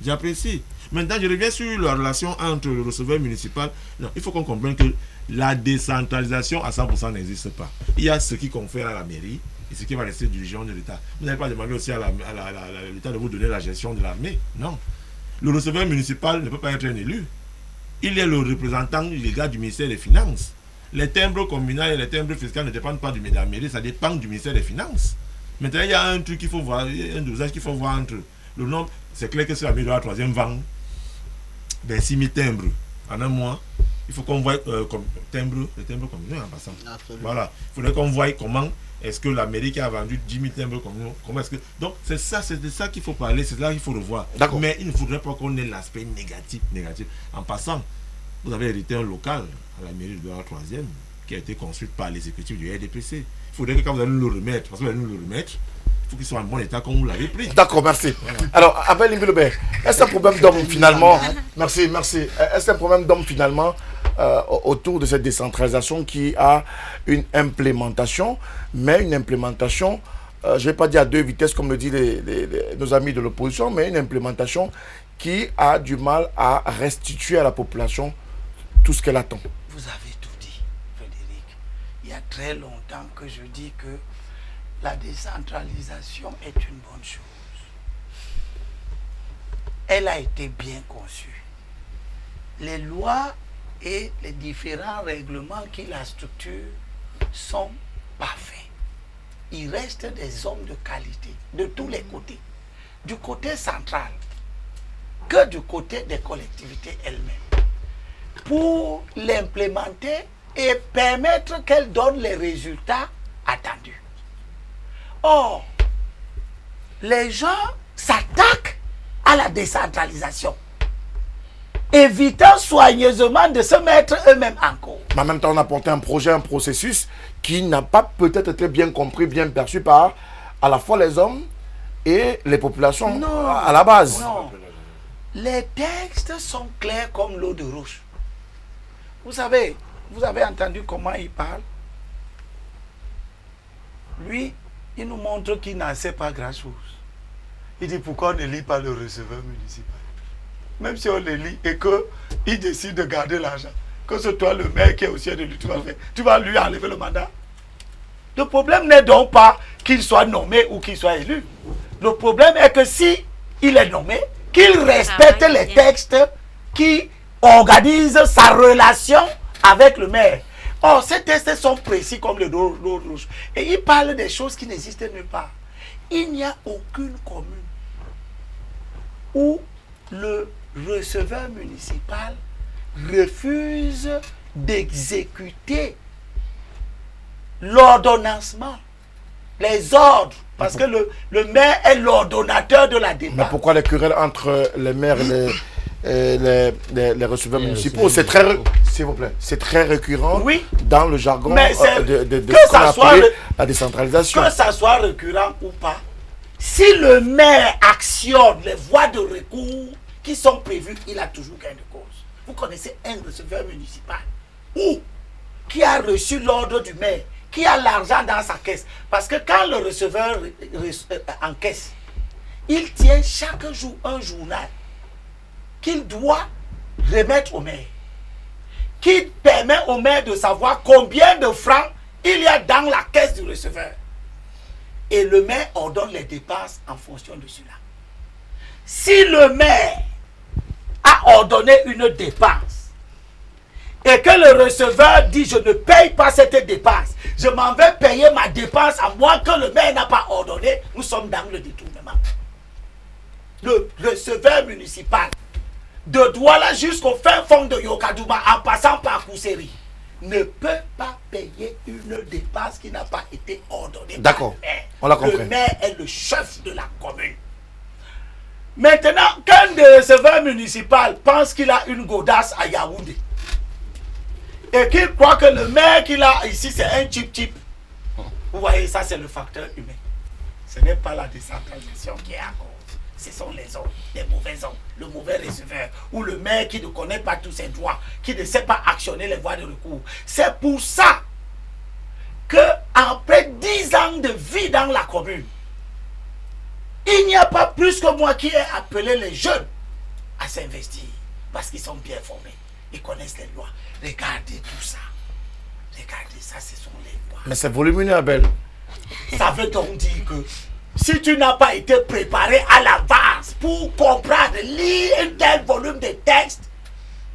J'apprécie. Maintenant, je reviens sur la relation entre le receveur municipal. Non, il faut qu'on comprenne que la décentralisation à 100% n'existe pas. Il y a ce qui confère à la mairie et ce qui va rester du dirigeant de l'État. Vous n'avez pas demandé aussi à l'État de vous donner la gestion de l'armée. Non. Le receveur municipal ne peut pas être un élu. Il est le représentant légal du ministère des Finances. Les timbres communaux et les timbres fiscaux ne dépendent pas de la mairie, ça dépend du ministère des Finances. Maintenant, il y a un truc qu'il faut voir, un dosage qu'il faut voir entre le nombre. C'est clair que si la mairie de la 3e vend 6 000 timbres en un mois, il faut qu'on voit comme timbres, les timbres communaux en passant. Absolument. Voilà. Il faudrait qu'on voie comment est-ce que la mairie qui a vendu 10 000 timbres communaux, comment est-ce que. Donc c'est de ça qu'il faut parler, c'est là qu'il faut revoir. Mais il ne faudrait pas qu'on ait l'aspect négatif. En passant, vous avez hérité un local à la mairie de la 3e qui a été construit par l'exécutif du RDPC. Il faudrait que quand vous allez nous le remettre, parce que vous allez nous le remettre, il faut qu'il soit en bon état comme vous l'avez pris. D'accord, merci. Voilà. Alors, Abel Imbelobert, est-ce un problème d'homme finalement? Merci. Est-ce un problème d'homme finalement autour de cette décentralisation qui a une implémentation, mais une implémentation, je ne vais pas dire à 2 vitesses comme le disent nos amis de l'opposition, mais une implémentation qui a du mal à restituer à la population tout ce qu'elle attend. Vous avez tout dit, Frédéric. Il y a très longtemps que je dis que la décentralisation est une bonne chose. Elle a été bien conçue. Les lois et les différents règlements qui la structurent sont parfaits. Il reste des hommes de qualité de tous les côtés. Du côté central que du côté des collectivités elles-mêmes. Pour l'implémenter et permettre qu'elle donne les résultats attendus. Or, les gens s'attaquent à la décentralisation, évitant soigneusement de se mettre eux-mêmes en cause. Mais en même temps, on a porté un projet, un processus qui n'a pas peut-être été bien compris, bien perçu par à la fois les hommes et les populations à la base. Non. Les textes sont clairs comme l'eau de roche. Vous savez, vous avez entendu comment il parle? Lui, il nous montre qu'il n'en sait pas grand-chose. Il dit pourquoi on ne lit pas le receveur municipal? Même si on le lit et qu'il décide de garder l'argent, que ce soit le maire qui est au siège de lui, tu vas lui enlever le mandat. Le problème n'est donc pas qu'il soit nommé ou qu'il soit élu. Le problème est que si il est nommé, qu'il respecte les textes qui organisent sa relation avec le maire. Or, ces textes sont précis comme le dos rouge. Et il parle des choses qui n'existent nulle part. Il n'y a aucune commune où le receveur municipal refuse d'exécuter l'ordonnancement, les ordres, parce que le maire est l'ordonnateur de la dépense. Mais pourquoi les querelles entre les maires et les receveurs municipaux? C'est très, s'il vous plaît, c'est très récurrent dans le jargon de ce qu'on appelle la décentralisation. Que ça soit récurrent ou pas, si le maire actionne les voies de recours qui sont prévues, il a toujours gain de cause. Vous connaissez un receveur municipal qui a reçu l'ordre du maire, qui a l'argent dans sa caisse. Parce que quand le receveur encaisse, il tient chaque jour un journal qu'il doit remettre au maire, qui permet au maire de savoir combien de francs il y a dans la caisse du receveur. Et le maire ordonne les dépenses en fonction de cela. Si le maire a ordonné une dépense et que le receveur dit je ne paye pas cette dépense, je m'en vais payer ma dépense à moins que le maire n'a pas ordonné, nous sommes dans le détournement. Le receveur municipal de Douala jusqu'au fin fond de Yokadouma en passant par Kousséri ne peut pas payer une dépense qui n'a pas été ordonnée. D'accord, on l'a compris. Le maire est le chef de la commune. Maintenant, qu'un des receveurs municipaux pense qu'il a une godasse à Yaoundé et qu'il croit que le maire qu'il a ici c'est un type, vous voyez, ça c'est le facteur humain. Ce n'est pas la décentralisation qui est à cause. Ce sont les hommes, les mauvais hommes, le mauvais receveur ou le maire qui ne connaît pas tous ses droits, qui ne sait pas actionner les voies de recours. C'est pour ça que après 10 ans de vie dans la commune, il n'y a pas plus que moi qui ai appelé les jeunes à s'investir parce qu'ils sont bien formés, ils connaissent les lois. Regardez tout ça. Regardez ça, ce sont les lois. Mais c'est volumineux, Abel. Ça veut donc dire que si tu n'as pas été préparé à l'avance pour comprendre, lire un tel volume de textes,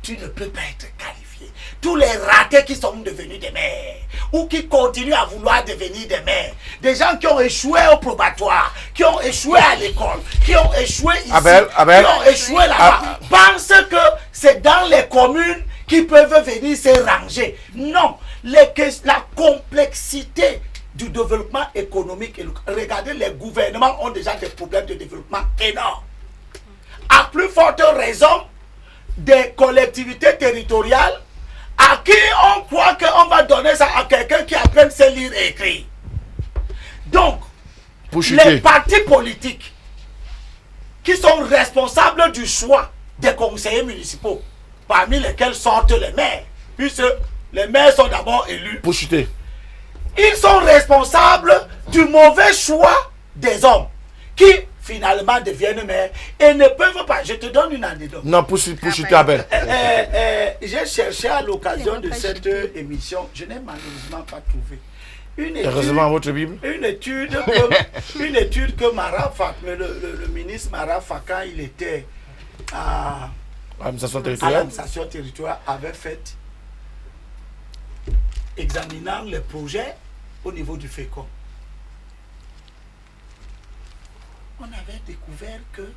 tu ne peux pas être qualifié. Tous les ratés qui sont devenus des maires ou qui continuent à vouloir devenir des maires, des gens qui ont échoué au probatoire, qui ont échoué à l'école, qui ont échoué ici, qui ont échoué là-bas, pensent que c'est dans les communes qui peuvent venir se ranger. Non, la complexité du développement économique. Regardez, les gouvernements ont déjà des problèmes de développement énormes. À plus forte raison, des collectivités territoriales à qui on croit qu'on va donner ça à quelqu'un qui apprend à se lire et écrire. Donc, les partis politiques qui sont responsables du choix des conseillers municipaux, parmi lesquels sortent les maires, puisque les maires sont d'abord élus. Pour chuter. Ils sont responsables du mauvais choix des hommes qui finalement deviennent maires et ne peuvent pas. Je te donne une anecdote. Non, pour chuter, Abel. J'ai cherché à l'occasion de cette émission, je n'ai malheureusement pas trouvé. Heureusement, votre Bible. Une étude que Marafa, le ministre Marafa, quand il était à l'administration territoriale, avait fait, examinant les projets au niveau du FECOM. On avait découvert que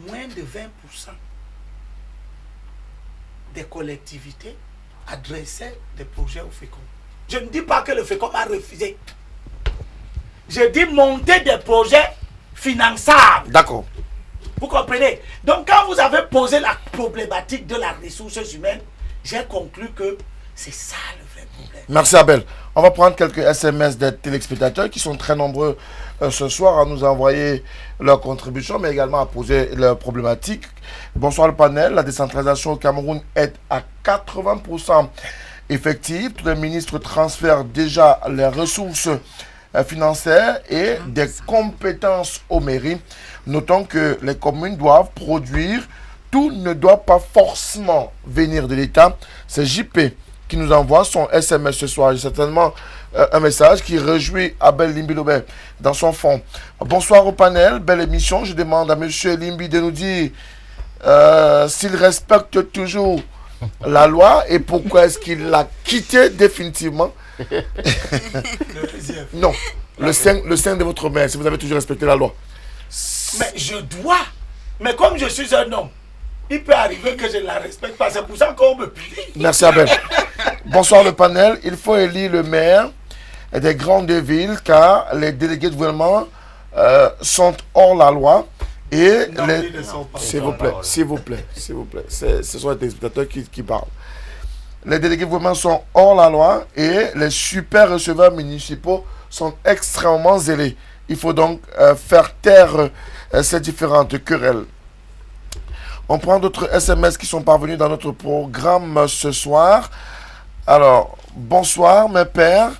moins de 20% des collectivités adressaient des projets au FECOM. Je ne dis pas que le FECOM a refusé. Je dis monter des projets finançables. D'accord. Vous comprenez? Donc quand vous avez posé la problématique de la ressource humaine, j'ai conclu que c'est ça le vrai problème. Merci Abel. On va prendre quelques SMS des téléspectateurs qui sont très nombreux ce soir à nous envoyer leurs contributions, mais également à poser leurs problématiques. Bonsoir le panel. La décentralisation au Cameroun est à 80% effective. Tous les ministres transfèrent déjà les ressources financières et des compétences aux mairies. Notons que les communes doivent produire. Tout ne doit pas forcément venir de l'État. C'est JP qui nous envoie son SMS ce soir. J'ai certainement un message qui réjouit Abel Limbi-Lobé dans son fond. Bonsoir au panel, belle émission. Je demande à M. Limbi de nous dire s'il respecte toujours la loi et pourquoi est-ce qu'il l'a quitté définitivement. Non, le sein de votre mère, si vous avez toujours respecté la loi. Mais je dois Mais comme je suis un homme, il peut arriver que je ne la respecte pas. C'est pour ça qu'on me punit. Merci Abel. Bonsoir le panel. Il faut élire le maire des grandes villes car les délégués de gouvernement sont hors la loi. Et Non, les... ils ne sont pas. S'il vous plaît, s'il vous plaît, s'il vous plaît. Ce sont les téléspectateurs qui parlent. Les délégués de gouvernement sont hors la loi et les super receveurs municipaux sont extrêmement zélés. Il faut donc faire taire ces différentes querelles. On prend d'autres SMS qui sont parvenus dans notre programme ce soir. Alors, bonsoir mes pères.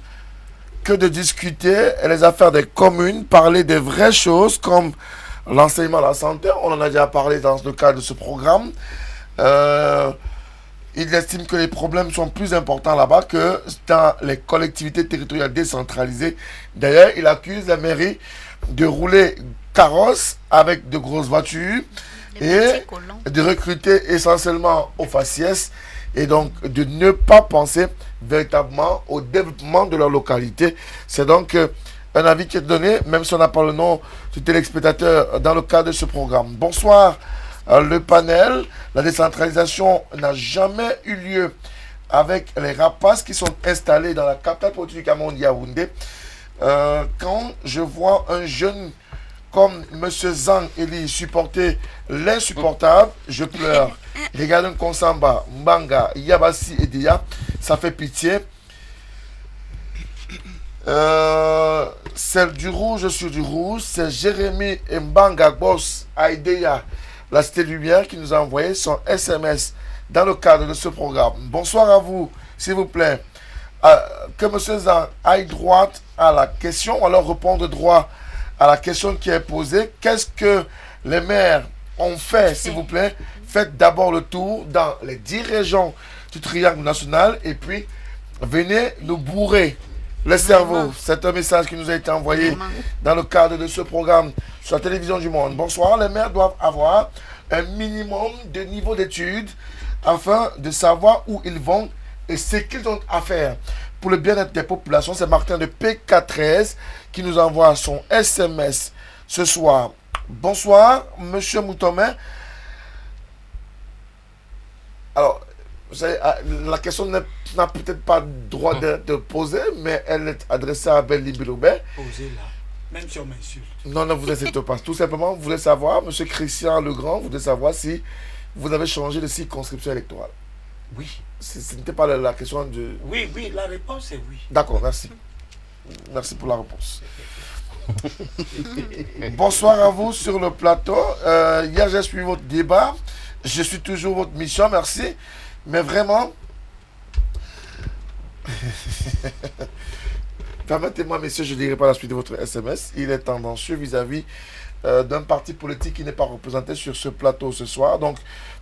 Que de discuter les affaires des communes, parler des vraies choses comme l'enseignement, la santé. On en a déjà parlé dans le cadre de ce programme. Il estime que les problèmes sont plus importants là-bas que dans les collectivités territoriales décentralisées. D'ailleurs, il accuse la mairie de rouler carrosse avec de grosses voitures et de recruter essentiellement aux faciès et donc de ne pas penser véritablement au développement de leur localité. C'est donc un avis qui est donné, même si on n'a pas le nom du téléspectateur dans le cadre de ce programme. Bonsoir le panel. La décentralisation n'a jamais eu lieu avec les rapaces qui sont installés dans la capitale politique du Cameroun, Yaoundé. Quand je vois un jeune comme M. Zhang Eli supporter l'insupportable, je pleure. Regardez Konsamba, Mbanga, Yabassi et Dia, ça fait pitié. C'est du rouge sur du rouge. C'est Jérémy Mbanga Boss Aïdeya, la Cité Lumière, qui nous a envoyé son SMS dans le cadre de ce programme. Bonsoir à vous, s'il vous plaît. Que M. Zhang aille droit à la question, alors répondre droit à la question qui est posée. Qu'est-ce que les maires ont fait, s'il vous plaît? Faites d'abord le tour dans les 10 régions du triangle national et puis venez nous bourrer le cerveau. C'est un message qui nous a été envoyé dans le cadre de ce programme sur la télévision du monde. Bonsoir, les maires doivent avoir un minimum de niveau d'études afin de savoir où ils vont et ce qu'ils ont à faire pour le bien-être des populations. C'est Martin de PK13 qui nous envoie son SMS ce soir. Bonsoir, Monsieur Moutomen. Alors, vous savez, la question n'a peut-être pas le droit d'être posée, mais elle est adressée à Abel Libiloubet. Posez-la, même si on m'insulte. Non, ne vous inquiétez pas. Tout simplement, vous voulez savoir, Monsieur Christian Legrand, vous voulez savoir si vous avez changé de circonscription électorale. Oui. Ce n'était pas la question de... Oui, oui, la réponse est oui. D'accord, merci. Merci pour la réponse. Bonsoir à vous sur le plateau. Hier, j'ai suivi votre débat. Je suis toujours votre mission, merci. Mais vraiment... Permettez-moi, messieurs, je ne dirai pas la suite de votre SMS. Il est tendancieux vis-à-vis d'un parti politique qui n'est pas représenté sur ce plateau ce soir. Donc,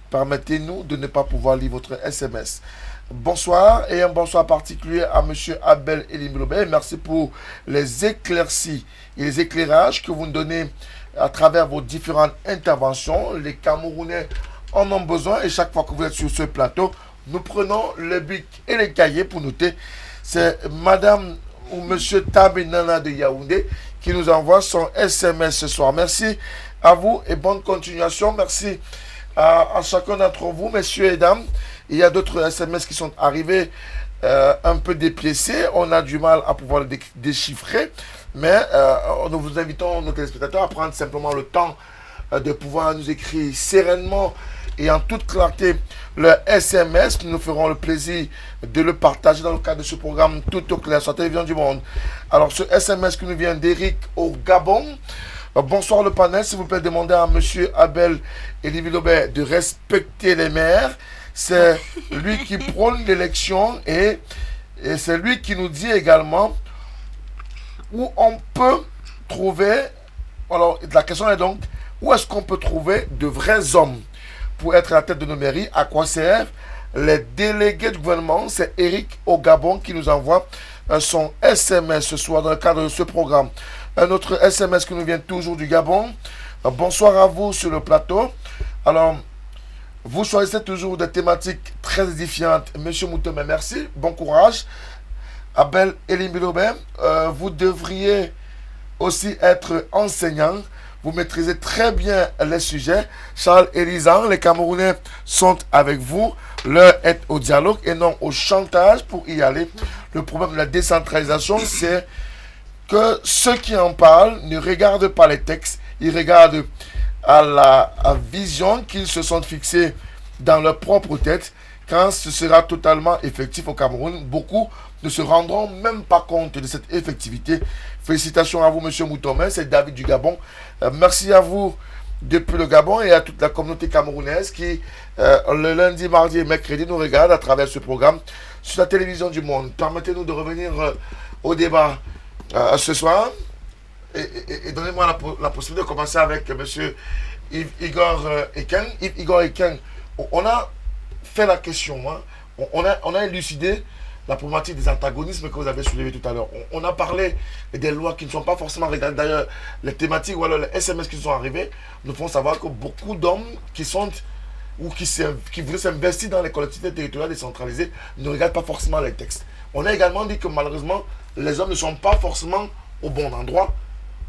permettez-nous de ne pas pouvoir lire votre SMS. Bonsoir et un bonsoir particulier à M. Abel Elimblobé. Merci pour les éclaircies et les éclairages que vous nous donnez à travers vos différentes interventions. Les Camerounais en ont besoin et chaque fois que vous êtes sur ce plateau, nous prenons le bic et les cahiers pour noter. C'est Madame ou Monsieur Tabinana de Yaoundé qui nous envoie son SMS ce soir. Merci à vous et bonne continuation. Merci à chacun d'entre vous, messieurs et dames. Il y a d'autres SMS qui sont arrivés un peu dépiécés. On a du mal à pouvoir les déchiffrer. Mais nous vous invitons, nos téléspectateurs, à prendre simplement le temps de pouvoir nous écrire sereinement et en toute clarté le SMS. Nous nous ferons le plaisir de le partager dans le cadre de ce programme tout au clair sur la télévision du monde. Alors, ce SMS qui nous vient d'Éric au Gabon. Bonsoir le panel, s'il vous plaît, demandez à M. Abel Elivilobert de respecter les maires. C'est lui qui prône l'élection et c'est lui qui nous dit également où on peut trouver. Alors, la question est donc, où est-ce qu'on peut trouver de vrais hommes pour être à la tête de nos mairies? À quoi servent les délégués du gouvernement? C'est Eric au Gabon qui nous envoie son SMS ce soir dans le cadre de ce programme. Un autre SMS qui nous vient toujours du Gabon. Bonsoir à vous sur le plateau. Alors, vous choisissez toujours des thématiques très édifiantes. Monsieur Moutomen, merci. Bon courage. Abel Elimbilobé, vous devriez aussi être enseignant. Vous maîtrisez très bien les sujets. Charles Elisan, les Camerounais sont avec vous. L'heure est au dialogue et non au chantage pour y aller. Le problème de la décentralisation, c'est que ceux qui en parlent ne regardent pas les textes. Ils regardent à la vision qu'ils se sont fixés dans leur propre tête. Quand ce sera totalement effectif au Cameroun, beaucoup ne se rendront même pas compte de cette effectivité. Félicitations à vous, M. Moutomé, c'est David du Gabon. Merci à vous depuis le Gabon et à toute la communauté camerounaise qui, le lundi, mardi et mercredi, nous regarde à travers ce programme sur la télévision du monde. Permettez-nous de revenir au débat ce soir et donnez-moi la possibilité de commencer avec M. Igor Eken. Igor Eken, on a fait la question, hein. On a élucidé la problématique des antagonismes que vous avez soulevé tout à l'heure. On a parlé des lois qui ne sont pas forcément regardées. D'ailleurs, les thématiques ou alors les SMS qui sont arrivés nous font savoir que beaucoup d'hommes qui sont ou qui voulaient s'investir dans les collectivités territoriales décentralisées ne regardent pas forcément les textes. On a également dit que malheureusement, les hommes ne sont pas forcément au bon endroit.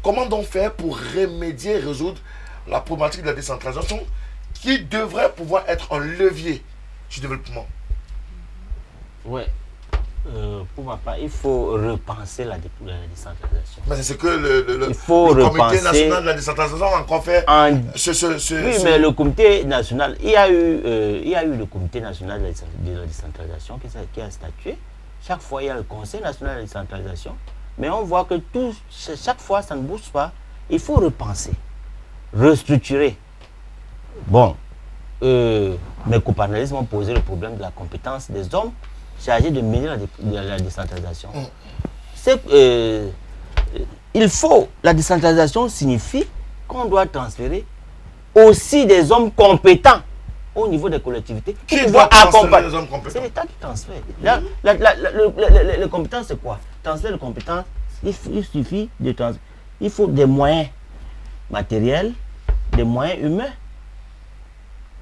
Comment donc faire pour remédier et résoudre la problématique de la décentralisation qui devrait pouvoir être un levier du développement? Oui. Pour ma part, il faut repenser la décentralisation. Mais c'est ce que le Comité national de la décentralisation a encore fait. Oui, mais le comité national, il y a eu le comité national de la décentralisation qui a statué. Chaque fois, il y a le conseil national de la décentralisation. Mais on voit que chaque fois, ça ne bouge pas. Il faut repenser, restructurer. Bon, mes copanélistes ont posé le problème de la compétence des hommes chargés de mener la décentralisation. La décentralisation signifie qu'on doit transférer aussi des hommes compétents au niveau des collectivités. Qui doit transférer des hommes compétents? C'est l'État qui transfère. Les compétences, c'est quoi? Transfert de compétences, il suffit de transférer. Il faut des moyens matériels, des moyens humains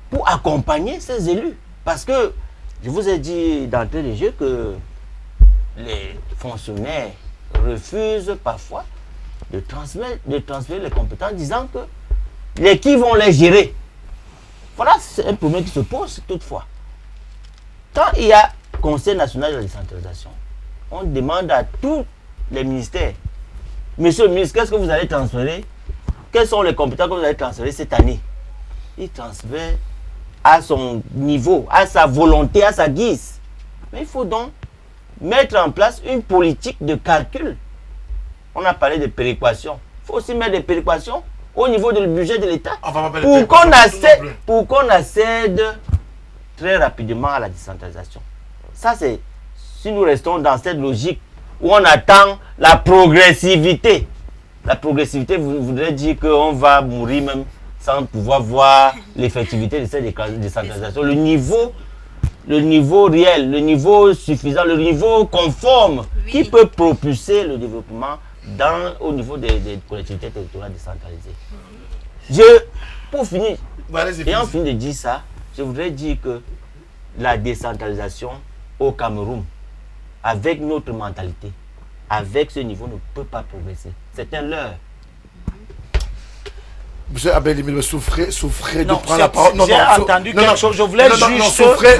pour accompagner ces élus. Parce que je vous ai dit d'entrée de jeu que les fonctionnaires refusent parfois de transférer les compétences, disant que qui vont les gérer. Voilà, c'est un problème qui se pose toutefois. Quand il y a Conseil national de la décentralisation, on demande à tous les ministères, monsieur le ministre, qu'est-ce que vous allez transférer? Quelles sont les compétences que vous allez transférer cette année? Il transfère à son niveau, à sa volonté, à sa guise. Mais il faut donc mettre en place une politique de calcul. On a parlé de péréquation. Il faut aussi mettre des péréquations au niveau du budget de l'État pour qu'on accède très rapidement à la décentralisation. Ça, c'est si nous restons dans cette logique où on attend la progressivité. La progressivité voudrait dire qu'on va mourir même sans pouvoir voir l'effectivité de cette décentralisation. Le niveau réel, le niveau suffisant, le niveau conforme qui peut propulser le développement au niveau des collectivités territoriales décentralisées. Pour finir, ayant fini de dire ça, je voudrais dire que la décentralisation au Cameroun, avec notre mentalité, avec ce niveau, ne peut pas progresser. C'est un leurre. Monsieur Abel Emile, souffrez de prendre la parole. J'ai entendu quelque chose. Je voulais juste... souffrez,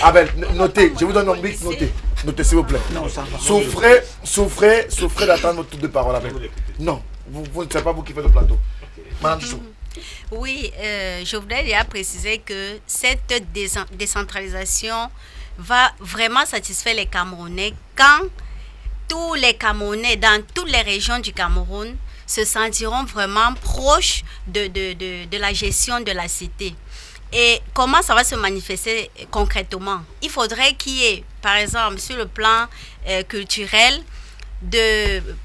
Abel, notez. Je vous donne un bic, notez. Notez, s'il vous plaît. Non, ça va. Souffrez d'attendre votre tour de parole, Abel. Non, vous ne savez pas vous qui faites le plateau. Madame Chou. Oui, je voudrais déjà préciser que cette décentralisation va vraiment satisfaire les Camerounais quand tous les Camerounais dans toutes les régions du Cameroun se sentiront vraiment proches de la gestion de la cité. Et comment ça va se manifester concrètement? Il faudrait qu'il y ait, par exemple, sur le plan culturel,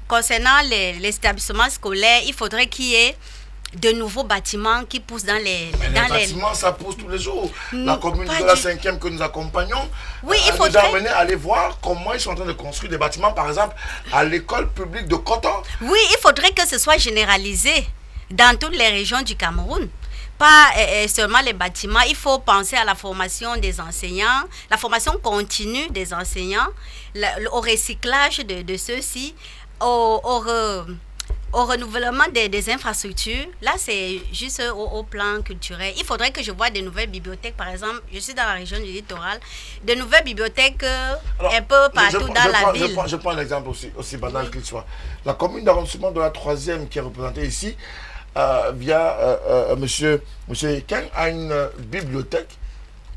concernant les établissements scolaires, il faudrait qu'il y ait de nouveaux bâtiments qui poussent dans les... bâtiments, ça pousse tous les jours. La commune de la 5e que nous accompagnons, oui, il nous a amené à aller voir comment ils sont en train de construire des bâtiments, par exemple, à l'école publique de Coton. Oui, il faudrait que ce soit généralisé dans toutes les régions du Cameroun. Pas seulement les bâtiments, il faut penser à la formation des enseignants, la formation continue des enseignants, au recyclage de ceux-ci, au renouvellement des infrastructures, là c'est juste au plan culturel. Il faudrait que je voie de nouvelles bibliothèques, par exemple, je suis dans la région du littoral, de nouvelles bibliothèques un peu partout dans la ville. Je prends un exemple aussi banal qu'il soit. La commune d'arrondissement de la 3e qui est représentée ici, via monsieur Eken, a une bibliothèque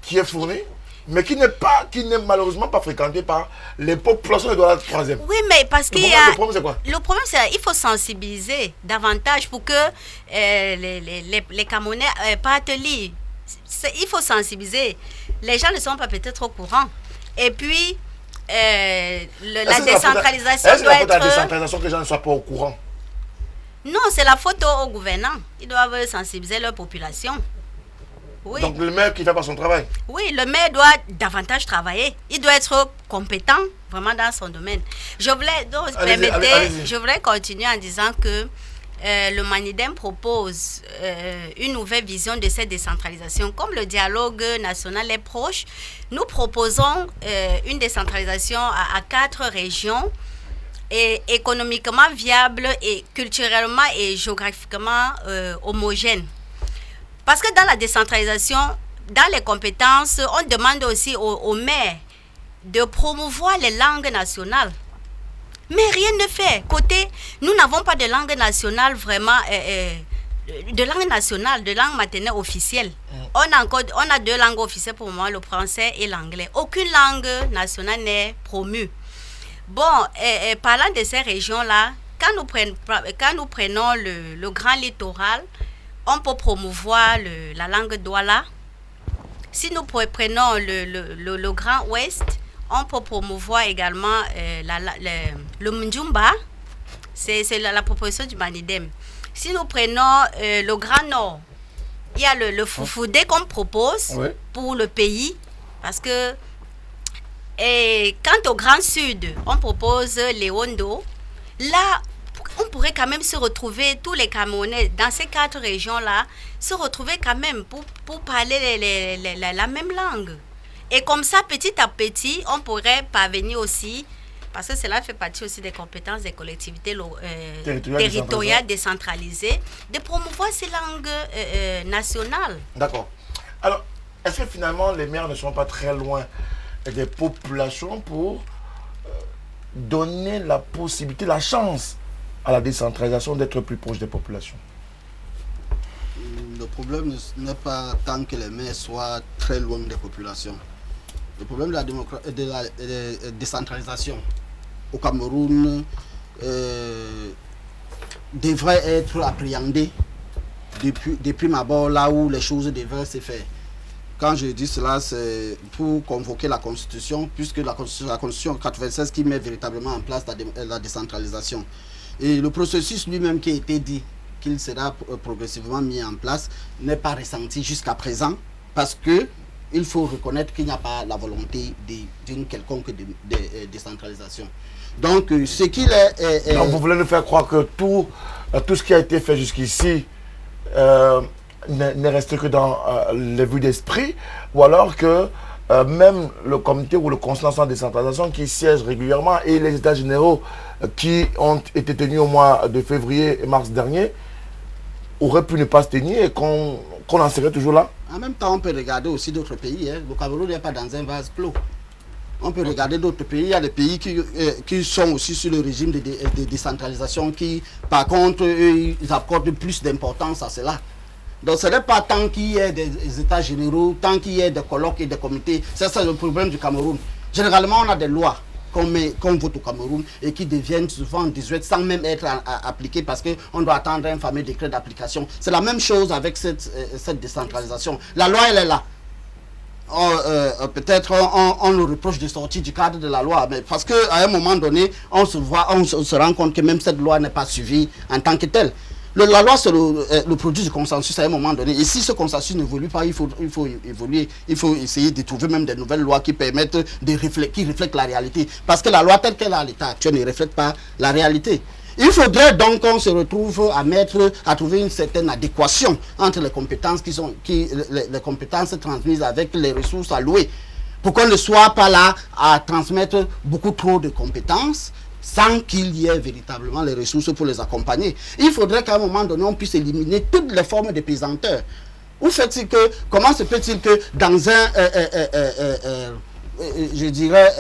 qui est fournie, mais qui n'est malheureusement pas fréquentée par les populations de la 3e. Oui, mais parce qu'il y a... Le problème, c'est quoi? Le problème, c'est qu'il faut sensibiliser davantage pour que les Camerounais partent lire. Il faut sensibiliser. Les gens ne sont pas peut-être au courant. Et puis, la décentralisation doit être... C'est la décentralisation que les gens ne soient pas au courant. Non, c'est la faute aux gouvernants. Ils doivent sensibiliser leur population. Oui. Donc le maire qui ne fait pas son travail. Oui, le maire doit davantage travailler. Il doit être compétent vraiment dans son domaine. Je voulais continuer en disant que le Manidem propose une nouvelle vision de cette décentralisation. Comme le dialogue national est proche, nous proposons une décentralisation à 4 régions et économiquement viable et culturellement et géographiquement homogène. Parce que dans la décentralisation, dans les compétences, on demande aussi aux maires de promouvoir les langues nationales. Mais rien ne fait. Côté, nous n'avons pas de langue nationale vraiment, de langue maternelle officielle. On a 2 langues officielles pour moi, le français et l'anglais. Aucune langue nationale n'est promue. Bon, parlant de ces régions-là, quand nous prenons le grand littoral, on peut promouvoir la langue Douala. Si nous prenons le Grand Ouest, on peut promouvoir également le Mdjumba. C'est la proposition du Manidem. Si nous prenons le Grand Nord, il y a le Foufoudé qu'on propose pour le pays. Parce que quant au Grand Sud, on propose Léondo. Là, on pourrait quand même se retrouver, tous les Camerounais, dans ces 4 régions-là, se retrouver quand même pour parler la même langue. Et comme ça, petit à petit, on pourrait parvenir aussi, parce que cela fait partie aussi des compétences des collectivités territoriales décentralisées, de promouvoir ces langues nationales. D'accord. Alors, est-ce que finalement, les maires ne sont pas très loin des populations pour donner la possibilité, la chance à la décentralisation d'être plus proche des populations? Le problème n'est pas tant que les maires soient très loin des populations. Le problème de la décentralisation au Cameroun devrait être appréhendé depuis prime abord là où les choses devraient se faire. Quand je dis cela, c'est pour convoquer la Constitution, puisque la Constitution 96 qui met véritablement en place la décentralisation. Et le processus lui-même qui a été dit qu'il sera progressivement mis en place n'est pas ressenti jusqu'à présent, parce que il faut reconnaître qu'il n'y a pas la volonté d'une quelconque décentralisation. Donc, ce qu'il est... Donc, vous voulez nous faire croire que tout ce qui a été fait jusqu'ici n'est resté que dans les vues d'esprit, ou alors que même le comité ou le conseil national de décentralisation qui siège régulièrement et les états généraux qui ont été tenus au mois de février et mars dernier auraient pu ne pas se tenir et qu'on en serait toujours là? En même temps, on peut regarder aussi d'autres pays. Le Cameroun n'est pas dans un vase clos. On peut regarder d'autres pays. Il y a des pays qui sont aussi sur le régime de décentralisation qui, par contre, ils accordent plus d'importance à cela. Donc ce n'est pas tant qu'il y ait des états généraux, tant qu'il y ait des colloques et des comités. C'est ça le problème du Cameroun. Généralement, on a des lois qu'on vote au Cameroun et qui deviennent souvent désuètes sans même être appliquées parce qu'on doit attendre un fameux décret d'application. C'est la même chose avec cette décentralisation. La loi, elle est là. Peut-être on nous reproche de sortir du cadre de la loi, mais parce qu'à un moment donné, on se rend compte que même cette loi n'est pas suivie en tant que telle. La loi, c'est le produit du consensus à un moment donné. Et si ce consensus n'évolue pas, il faut évoluer. Il faut essayer de trouver même des nouvelles lois qui permettent qui reflètent la réalité. Parce que la loi telle qu'elle est à l'état actuel ne reflète pas la réalité. Il faudrait donc qu'on se retrouve à trouver une certaine adéquation entre les compétences les compétences transmises avec les ressources allouées. Pour qu'on ne soit pas là à transmettre beaucoup trop de compétences sans qu'il y ait véritablement les ressources pour les accompagner. Il faudrait qu'à un moment donné, on puisse éliminer toutes les formes de pesanteur. Ou fait-il que, comment se peut-il que dans je dirais,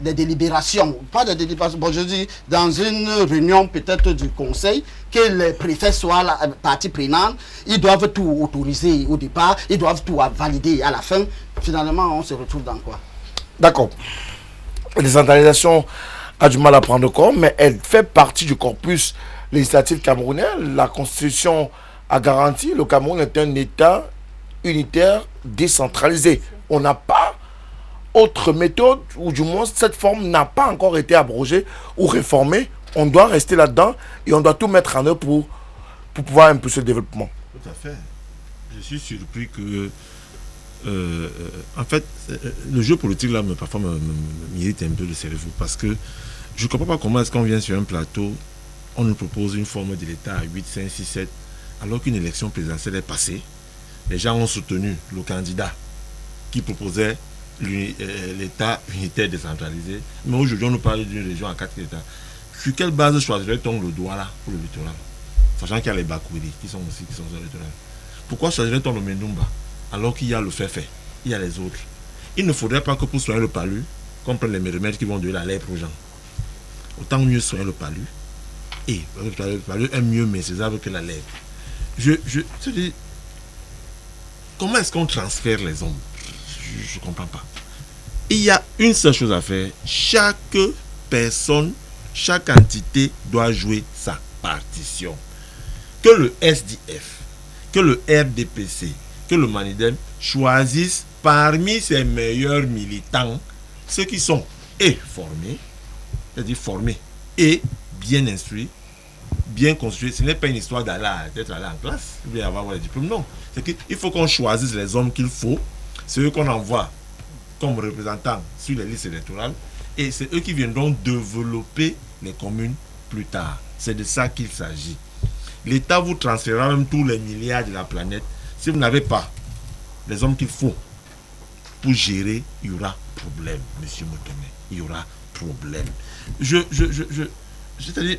des délibérations, pas des délibérations, bon, je dis, dans une réunion peut-être du conseil, que les préfets soient la partie prenante, ils doivent tout autoriser au départ, ils doivent tout valider à la fin. Finalement, on se retrouve dans quoi? D'accord. La décentralisation a du mal à prendre compte, mais elle fait partie du corpus législatif camerounais. La Constitution a garanti le Cameroun est un État unitaire décentralisé. On n'a pas autre méthode, ou du moins cette forme n'a pas encore été abrogée ou réformée. On doit rester là-dedans et on doit tout mettre en œuvre pour pouvoir impulser le développement. Tout à fait. Je suis surpris que en fait, le jeu politique là parfois me mérite un peu de cerveau, parce que je ne comprends pas comment est-ce qu'on vient sur un plateau, on nous propose une forme de l'État à 8, 5, 6, 7, alors qu'une élection présidentielle est passée. Les gens ont soutenu le candidat qui proposait l'État unitaire décentralisé. Mais aujourd'hui, on nous parle d'une région à 4 États. Sur quelle base choisirait-on le Douala pour le littoral, sachant qu'il y a les Bakouri qui sont sur le littoral? Pourquoi choisirait-on le Mendoumba alors qu'il y a le Féfé, il y a les autres? Il ne faudrait pas que pour soigner le palu, qu'on prenne les remèdes qui vont donner la lèpre aux gens. Autant mieux soigner le palu. Et le palu est mieux maîtrisable que la lèpre. Je te dis, comment est-ce qu'on transfère les hommes? Je ne comprends pas. Il y a une seule chose à faire. Chaque personne, chaque entité doit jouer sa partition. Que le SDF, que le RDPC, que le Manidem choisissent parmi ses meilleurs militants ceux qui sont formés, c'est-à-dire formés et bien instruits, bien construits. Ce n'est pas une histoire d'être allé en classe, ou bien avoir les diplômes, non. C'est qu'il faut qu'on choisisse les hommes qu'il faut, c'est eux qu'on envoie comme représentants sur les listes électorales, et c'est eux qui viendront développer les communes plus tard. C'est de ça qu'il s'agit. L'État vous transférera même tous les milliards de la planète. Si vous n'avez pas les hommes qu'il faut pour gérer, il y aura problème, monsieur Moutomé. Il y aura problème. C'est-à-dire,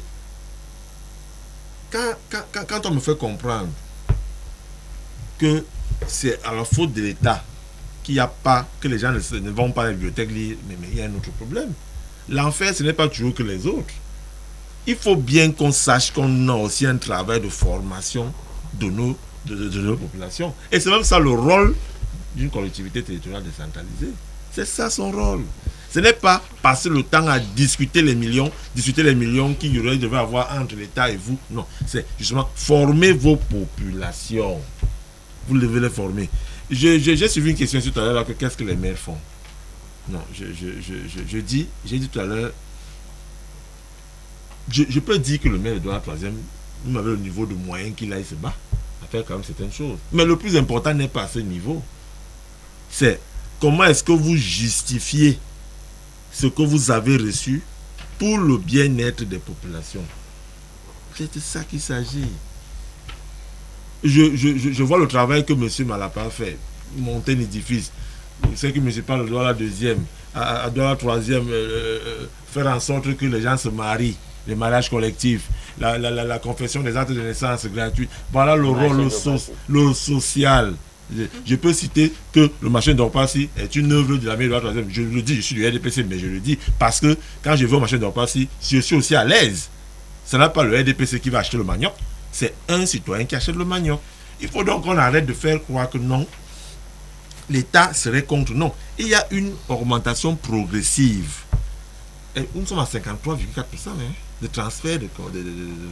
quand on me fait comprendre que c'est à la faute de l'État qu'il n'y a pas, que les gens ne vont pas à la bibliothèque lire, mais il y a un autre problème. L'enfer, ce n'est pas toujours que les autres. Il faut bien qu'on sache qu'on a aussi un travail de formation de nos populations. Et c'est même ça le rôle d'une collectivité territoriale décentralisée. C'est ça son rôle. Ce n'est pas passer le temps à discuter les millions qu'il devait avoir entre l'État et vous. Non, c'est justement former vos populations. Vous devez les former. J'ai suivi une question tout à l'heure, que qu'est-ce que les maires font? Non, j'ai dit tout à l'heure, je peux dire que le maire de la troisième, vous avez le niveau de moyen qu'il a, il se bat à faire quand même certaines choses. Mais le plus important n'est pas à ce niveau. C'est comment est-ce que vous justifiez ce que vous avez reçu pour le bien-être des populations. C'est de ça qu'il s'agit. Je vois le travail que M. Malapa fait, monter un édifice. C'est que M. Parle doit la deuxième, doit la troisième, faire en sorte que les gens se marient, les mariages collectifs, la confession des actes de naissance gratuits. Voilà le rôle, le social. Je peux citer que le marché d'Orpassi est une œuvre de la mairie de la troisième. Je le dis, je suis du RDPC, mais je le dis parce que quand je vais au marché d'Orpassi, je suis aussi à l'aise. Ce n'est pas le RDPC qui va acheter le manioc, c'est un citoyen qui achète le manioc. Il faut donc qu'on arrête de faire croire que non, l'État serait contre. Non, il y a une augmentation progressive. Et nous sommes à 53,4% de transfert de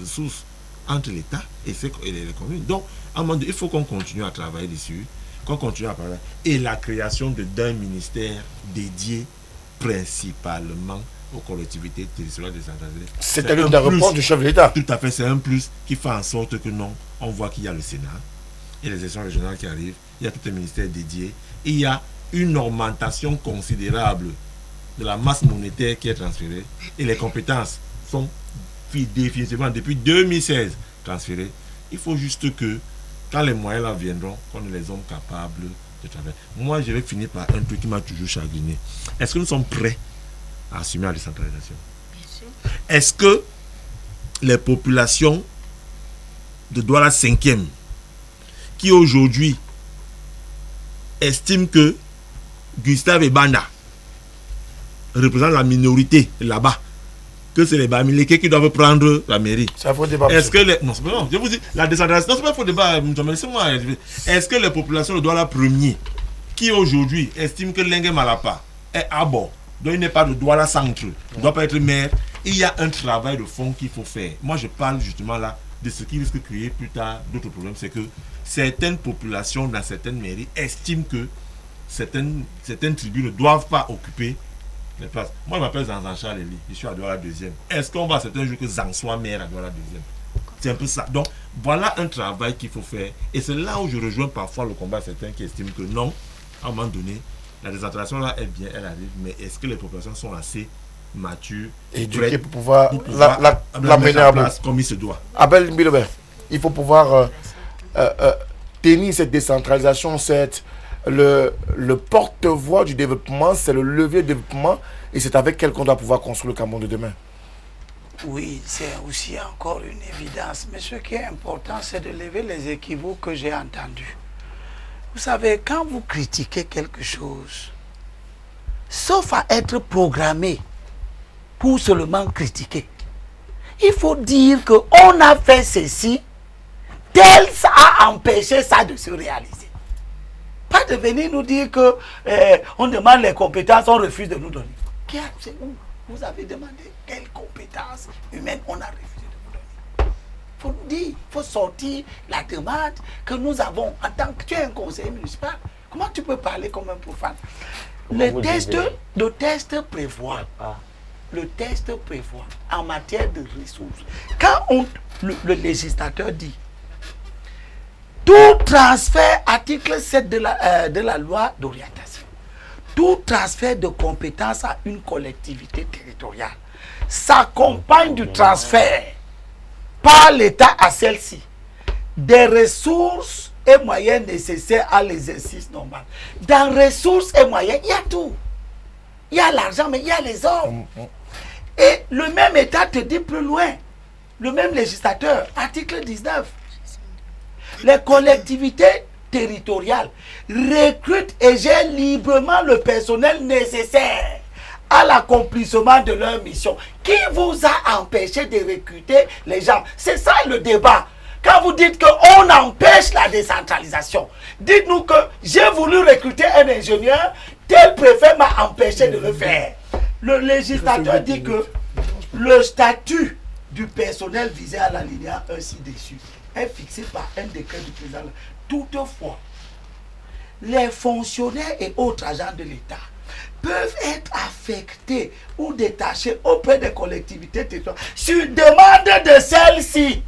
ressources entre l'État et les communes. Donc, à un moment donné, il faut qu'on continue à travailler dessus, qu'on continue à parler. Et la création d'un ministère dédié principalement aux collectivités territoriales décentralisées. C'est une réponse du chef de l'État. Tout à fait, c'est un plus qui fait en sorte que non, on voit qu'il y a le Sénat, il y a les élections régionales qui arrivent, il y a tout un ministère dédié, et il y a une augmentation considérable de la masse monétaire qui est transférée, et les compétences sont définitivement depuis 2016 transférées. Il faut juste que quand les moyens là viendront, qu'on ait les hommes capables de travailler. Moi, je vais finir par un truc qui m'a toujours chagriné. Est-ce que nous sommes prêts à assumer la décentralisation? Est-ce que les populations de Douala 5e, qui aujourd'hui estiment que Gustave Ebanda représente la minorité là-bas, que c'est les Bamileke qui doivent prendre la mairie. C'est un faux débat. Est-ce que les... Non, c'est pas non, je vous dis, la décentralisation, non, c'est pas un faux débat, laissez-moi. Est-ce que les populations de Douala 1er, qui aujourd'hui estiment que Lengue Malapa est à bord, donc il n'est pas de Douala Centre, il ne doit pas être maire, il y a un travail de fond qu'il faut faire. Moi, je parle justement là de ce qui risque de créer plus tard d'autres problèmes, c'est que certaines populations dans certaines mairies estiment que certaines tribus ne doivent pas occuper les places. Moi, je m'appelle Zanzan Eli, je suis à Douala 2e. Est-ce qu'on va certains jours que Zan soit maire à Douala 2e? C'est un peu ça. Donc, voilà un travail qu'il faut faire. Et c'est là où je rejoins parfois le combat de certains qui estiment que non, à un moment donné, la décentralisation là est bien, elle arrive, mais est-ce que les populations sont assez matures et éduquées pour pouvoir la mener à place comme il se doit? Abel Mbilobert, il faut pouvoir tenir cette décentralisation, le porte-voix du développement, c'est le levier de développement, et c'est avec elle qu'on doit pouvoir construire le Cameroun de demain. Oui, c'est aussi encore une évidence. Mais ce qui est important, c'est de lever les équivoques que j'ai entendus. Vous savez, quand vous critiquez quelque chose, sauf à être programmé pour seulement critiquer, il faut dire qu'on a fait ceci, tel ça a empêché ça de se réaliser. Pas de venir nous dire que on demande les compétences, on refuse de nous donner. C'est où? Vous avez demandé quelles compétences humaines on a refusé de vous donner. Il faut nous dire, il faut sortir la demande que nous avons en tant que tu es un conseiller municipal. Comment tu peux parler comme un profane? Le test prévoit en matière de ressources. Quand le législateur dit tout transfert, article 7 de la loi d'orientation, tout transfert de compétences à une collectivité territoriale s'accompagne du transfert par l'État à celle-ci des ressources et moyens nécessaires à l'exercice normal. Dans ressources et moyens, il y a tout. Il y a l'argent, mais il y a les hommes. Et le même État te dit plus loin, le même législateur, article 19, les collectivités territoriales recrutent et gèrent librement le personnel nécessaire à l'accomplissement de leur mission. Qui vous a empêché de recruter les gens? C'est ça le débat. Quand vous dites qu'on empêche la décentralisation, dites-nous que j'ai voulu recruter un ingénieur, tel préfet m'a empêché de le faire. Le législateur dit que le statut du personnel visé à l'alinéa 1 ci-dessus est fixé par un décret du président. Toutefois, les fonctionnaires et autres agents de l'État peuvent être affectés ou détachés auprès des collectivités territoriales sur demande de celles-ci.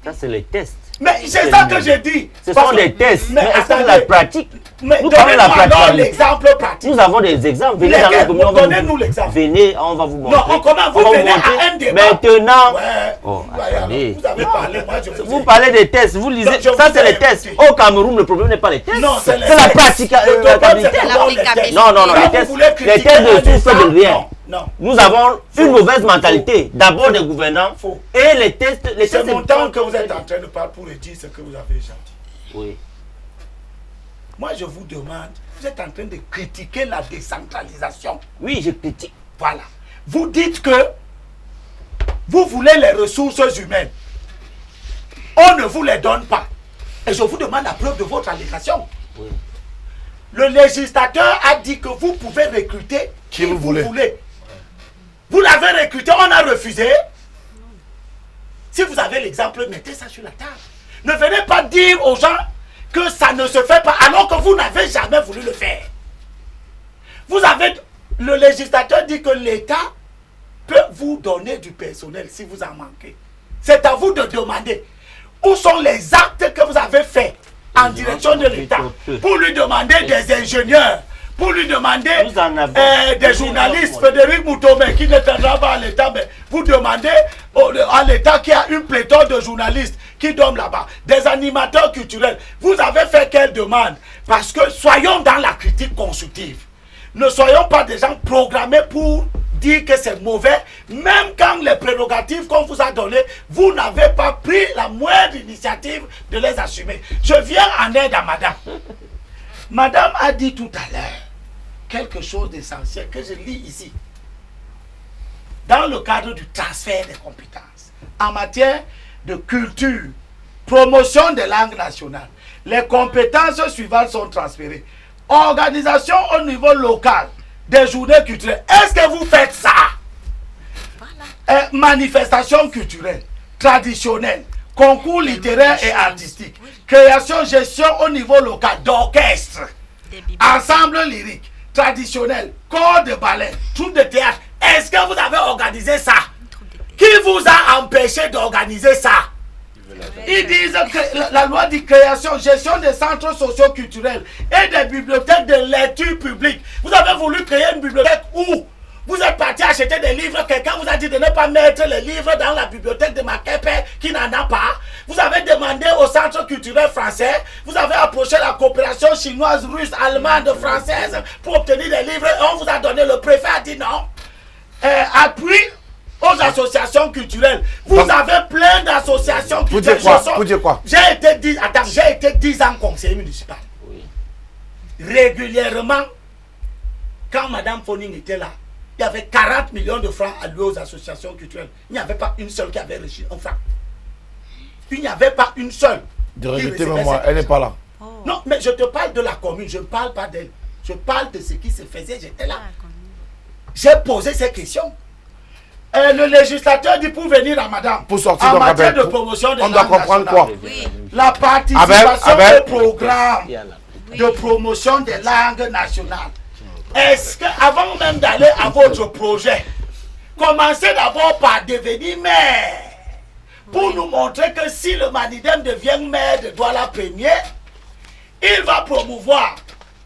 Ça, c'est les tests. Mais c'est ça que j'ai dit. Ce sont des tests. Mais est-ce que la pratique? Mais nous parlons de la pratique. L'exemple pratique. Nous avons des exemples. Venez dans la commune. Donnez-nous l'exemple. Venez, on va vous montrer. Non, comment vous venez à un débat? Maintenant. Ouais. Oh, attendez. Vous avez parlé, moi je vous parlez des tests. Vous lisez. Ça, c'est les tests. Au Cameroun, le problème n'est pas les tests. Non, c'est la pratique. Non, les tests. Les tests ne souffrent de rien. Non. Nous avons une mauvaise mentalité. D'abord des gouvernants. Et les tests. C'est mon temps que vous êtes en train de parler pour dire ce que vous avez déjà dit. Oui. Moi, je vous demande, vous êtes en train de critiquer la décentralisation. Oui, je critique. Voilà. Vous dites que vous voulez les ressources humaines. On ne vous les donne pas. Et je vous demande la preuve de votre allégation. Oui. Le législateur a dit que vous pouvez recruter qui vous voulez. Vous l'avez recruté, on a refusé. Si vous avez l'exemple, mettez ça sur la table. Ne venez pas dire aux gens que ça ne se fait pas alors que vous n'avez jamais voulu le faire. Le législateur dit que l'État peut vous donner du personnel si vous en manquez. C'est à vous de demander où sont les actes que vous avez faits en direction de l'État pour lui demander des ingénieurs, pour lui demander des journalistes. Frédéric Moutomé qui ne travaille pas à l'État, mais vous demandez à l'État qui a une pléthore de journalistes qui dorment là-bas, des animateurs culturels. Vous avez fait quelle demande? Parce que soyons dans la critique constructive. Ne soyons pas des gens programmés pour dire que c'est mauvais, même quand les prérogatives qu'on vous a données, vous n'avez pas pris la moindre initiative de les assumer. Je viens en aide à madame. Madame a dit tout à l'heure quelque chose d'essentiel que je lis ici. Dans le cadre du transfert des compétences, en matière de culture, promotion des langues nationales, les compétences suivantes sont transférées. Organisation au niveau local des journées culturelles. Est-ce que vous faites ça? Manifestations culturelles, traditionnelles, concours littéraires et artistiques, création, gestion au niveau local d'orchestre, ensemble lyrique, traditionnel, corps de ballet, troupe de théâtre. Est-ce que vous avez organisé ça? Qui vous a empêché d'organiser ça? Ils disent que la loi dit création, gestion des centres socio-culturels et des bibliothèques de lecture publique. Vous avez voulu créer une bibliothèque où vous êtes parti acheter des livres, quelqu'un vous a dit de ne pas mettre les livres dans la bibliothèque de Makepe qui n'en a pas. Vous avez demandé au centre culturel français, vous avez approché la coopération chinoise, russe, allemande, française pour obtenir des livres et on vous a donné, le préfet a dit non. Appui aux associations culturelles. Vous avez plein d'associations culturelles. Vous dites quoi? J'ai été 10 ans conseiller municipal. Oui. Régulièrement, quand Mme Foning était là, il y avait 40 millions de francs alloués aux associations culturelles. Il n'y avait pas une seule qui avait reçu un franc. Il n'y avait pas une seule. Moi, elle n'est pas là. Oh. Non, mais je te parle de la commune, je ne parle pas d'elle. Je parle de ce qui se faisait, j'étais là. J'ai posé ces questions. Le législateur dit pour venir à madame, pour sortir en matière de promotion des langues nationales. On doit comprendre quoi? Oui. La participation au programme de promotion des langues nationales. Est-ce qu'avant même d'aller à votre projet, commencez d'abord par devenir maire pour nous montrer que si le Manidem devient maire de Douala premier, il va promouvoir.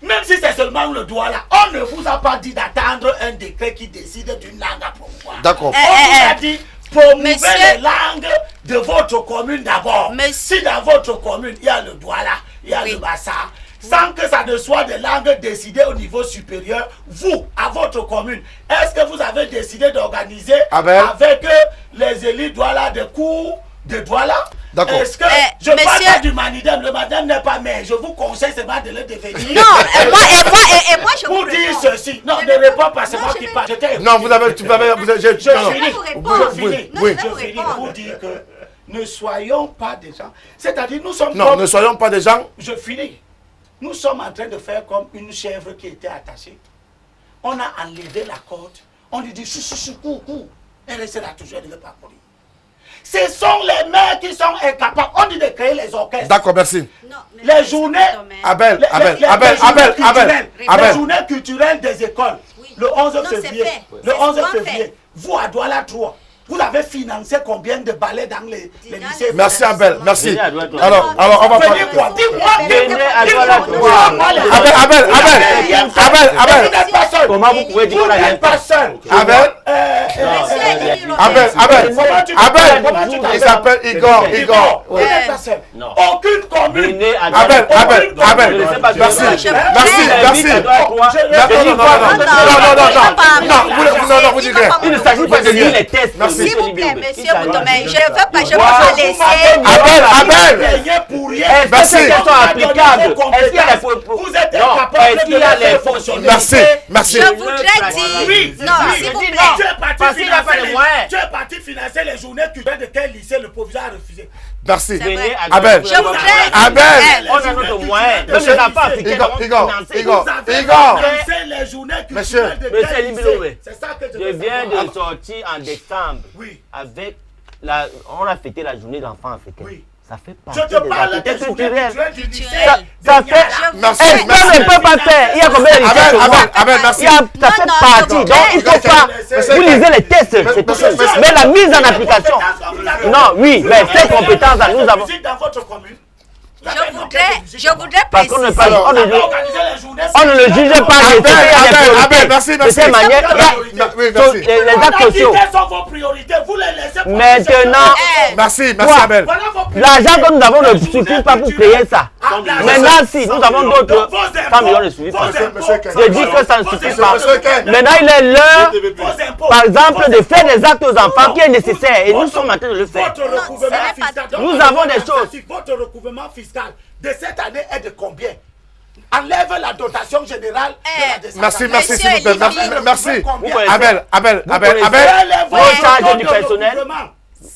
Même si c'est seulement le Douala, on ne vous a pas dit d'attendre un décret qui décide d'une langue à promouvoir. D'accord. On vous a dit promouvez les langues de votre commune d'abord. Si dans votre commune, il y a le Douala, il y a le Bassa, sans que ça ne soit des langues décidées au niveau supérieur, vous, à votre commune, est-ce que vous avez décidé d'organiser avec les élus Douala des cours de Douala? D'accord. Est-ce que je parle pas du Manidem, le Manidem n'est pas maire, je vous conseille seulement de le devenir. Non, et moi je pour dire ceci. Non, ne réponds pas, c'est moi qui parle. Non, vous avez, je finis pour dire que ne soyons pas des gens. C'est-à-dire, nous sommes non, ne soyons pas des gens. Je finis. Nous sommes en train de faire comme une chèvre qui était attachée. On a enlevé la corde. On lui dit, cours. Elle restera toujours, elle ne veut pas courir. Ce sont les maires qui sont incapables. On dit de créer les orchestres. D'accord, merci. Non, les journées. Abel. Les journées culturelles des écoles. Oui. Le 11 février. Le 11 février. Vous, à Douala 3. Vous avez financé combien de ballets dans les lycées? Merci Abel, merci. Alors on va parler quoi? Dis-moi. Abel. Comment vous pouvez dire qu'on n'a pas seul? Abel, il s'appelle Igor. Aucune commune. Abel. Merci. Non, vous dites rien. Il ne s'agit pas de lire les tests. S'il vous plaît, monsieur Boutomé, je ne veux pas laisser. Abel. Est-ce que ces questions sont applicables? Est-ce qu'il y a les vous êtes incapable de les fonctionner? Merci. Je voudrais dire. Non, s'il vous plaît. Tu es parti financer les journées culturelles de quel lycée le proviseur a refusé? Merci. Abel. Je voudrais. Abel. On a notre moyen. Monsieur n'a pas appliqué. Igor. Les journées culturelles de quel lycée? C'est ça que je viens de sortir en décembre. Oui. Avec on a fêté la journée d'enfants africains. Oui. Ça fait partie des activités culturelles. Ça fait. Merci. Est-ce qu'on ne peut pas faire? Il y a combien de lycées? Abel, merci. Ça fait partie. Donc il ne faut pas. Vous lisez les tests. Mais la mise en application. Non, oui, mais ces compétences-là, nous avons. Dans votre commune. Je voudrais parce qu'on ne préciser. On ne le juge pas. Abel, merci. De cette manière, les actes sociaux. Quelles sont vos priorités? Vous les laissez pas. Maintenant, merci Abel. L'argent que nous avons ne suffit pas pour créer ça. Maintenant, si nous avons d'autres 100 millions de suivis, je dis que ça ne suffit pas. Maintenant, il est l'heure, par exemple, de faire des actes aux enfants qui est nécessaire. Et nous sommes en train de le faire. Nous avons des choses. Votre recouvrement fiscal de cette année est de combien? Enlève la dotation générale de la décentralisation. Merci, s'il vous plaît. Merci. Abel. Vous chargez du personnel.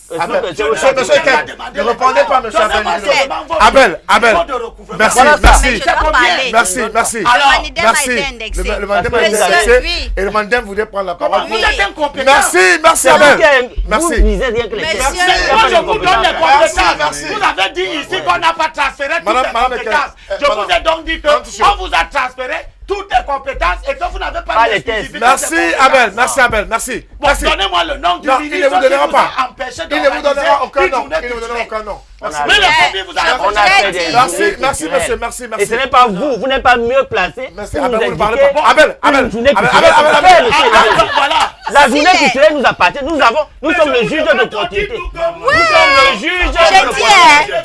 Monsieur Ken, ne répondez pas, monsieur Abel. Merci. Le Mandem a été indexé et le Mandem voulait prendre la parole. Vous êtes incompétent. Merci, Abel. Merci. Moi, je vous donne les compétences. Vous avez dit ici qu'on n'a pas transféré toutes les compétences. Je vous ai donc dit qu'on vous a transféré toutes les compétences et que vous n'avez pas les tests. Merci, Abel. Merci. Bon, donnez-moi le nom du ministre. Il ne vous donnera pas. Il ne vous donnera aucun nom. Mais le premier vous a empêché. Merci. Et ce n'est pas vous n'êtes pas mieux placé. Merci, Abel, vous ne parlez pas. Abel. Voilà. La journée culturelle nous appartient. Nous sommes le juge de propriété. Nous sommes le juge de J'ai propriété.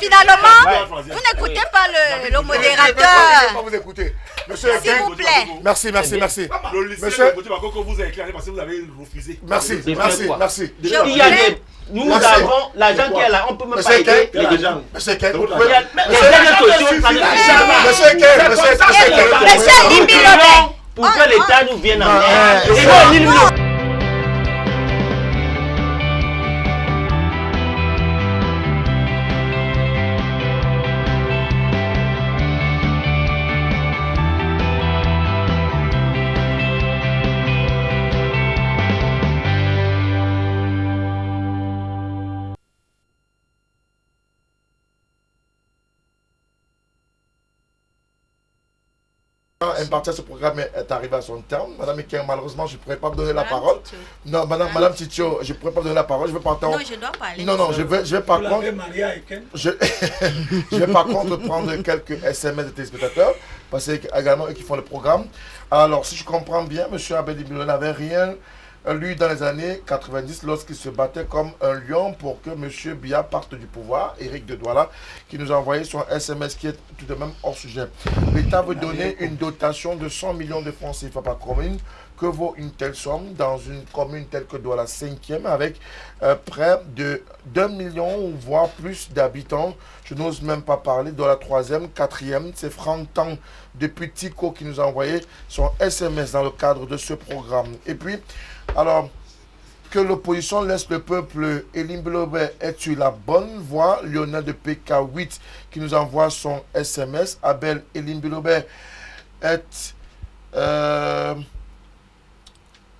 dit, finalement, vous n'écoutez pas le modérateur. Vous écoutez. Monsieur, s'il vous plaît. Merci. Le lycée de Gauthier Bakoko vous a éclairé parce que vous avez refusé. Merci. Il y a des... Nous avons l'argent qui est là, on peut même pas aider les gens. Monsieur Ken, vous pouvez... Monsieur Limbilobé, pour que l'État nous vienne en aide. ce programme est arrivé à son terme. Madame Eker, malheureusement, je ne pourrais pas vous donner la parole. Non, Madame Titio, je ne pourrais pas vous donner la parole. Je vais pas non, je dois parler. Non, je vais par contre... je vais par contre prendre quelques SMS de téléspectateurs, parce que c'est également eux qui font le programme. Alors, si je comprends bien, M. Abel Limbilobé n'avait rien lu dans les années 90 lorsqu'il se battait comme un lion pour que M. Biya parte du pouvoir, Éric de Douala, qui nous a envoyé son SMS qui est tout de même hors sujet. L'État veut donner une dotation de 100 millions de francs CFA par commune. Que vaut une telle somme dans une commune telle que Douala 5e avec près de 2 millions voire plus d'habitants? Je n'ose même pas parler de la 3e, 4e. C'est Franck Tang depuis Tico qui nous a envoyé son SMS dans le cadre de ce programme. Et puis, alors, que l'opposition laisse le peuple, Limbilobé est sur la bonne voie? Lionel de PK8 qui nous envoie son SMS. Abel Limbilobé est...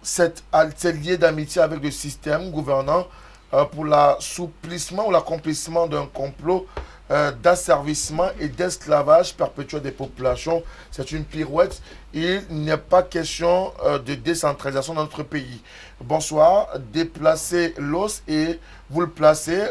c'est lié d'amitié avec le système gouvernant pour l'assouplissement ou l'accomplissement d'un complot d'asservissement et d'esclavage perpétuel des populations. C'est une pirouette. Il n'est pas question de décentralisation dans notre pays. Bonsoir. Déplacez l'os et vous le placez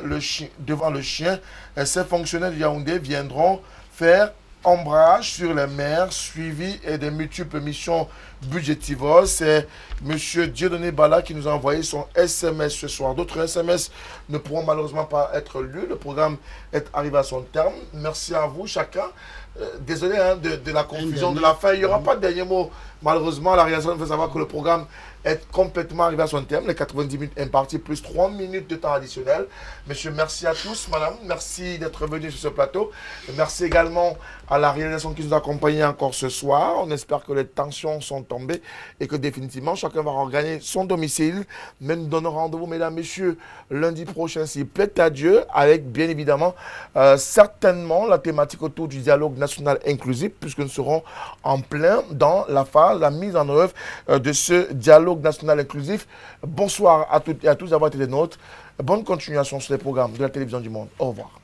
devant le chien. Ces fonctionnaires de Yaoundé viendront faire ombrage sur les mers, suivi et des multiples missions budgétivores. C'est M. Dieudonné Bala qui nous a envoyé son SMS ce soir. D'autres SMS ne pourront malheureusement pas être lus. Le programme est arrivé à son terme. Merci à vous chacun. Désolé de la confusion de la fin. Il n'y aura pas de dernier mot. Malheureusement, la réalisation fait savoir que le programme est complètement arrivé à son terme. Les 90 minutes imparties plus 3 minutes de temps additionnel. Monsieur, merci à tous, madame. Merci d'être venu sur ce plateau. Merci également à la réalisation qui nous accompagne encore ce soir. On espère que les tensions sont tombées et que définitivement chacun va regagner son domicile. Mais nous donnons rendez-vous, mesdames, messieurs, lundi prochain, s'il plaît à Dieu, avec bien évidemment certainement la thématique autour du dialogue national inclusif, puisque nous serons en plein dans la phase, la mise en œuvre de ce dialogue national inclusif. Bonsoir à toutes et à tous d'avoir été des nôtres. Bonne continuation sur les programmes de la télévision du monde. Au revoir.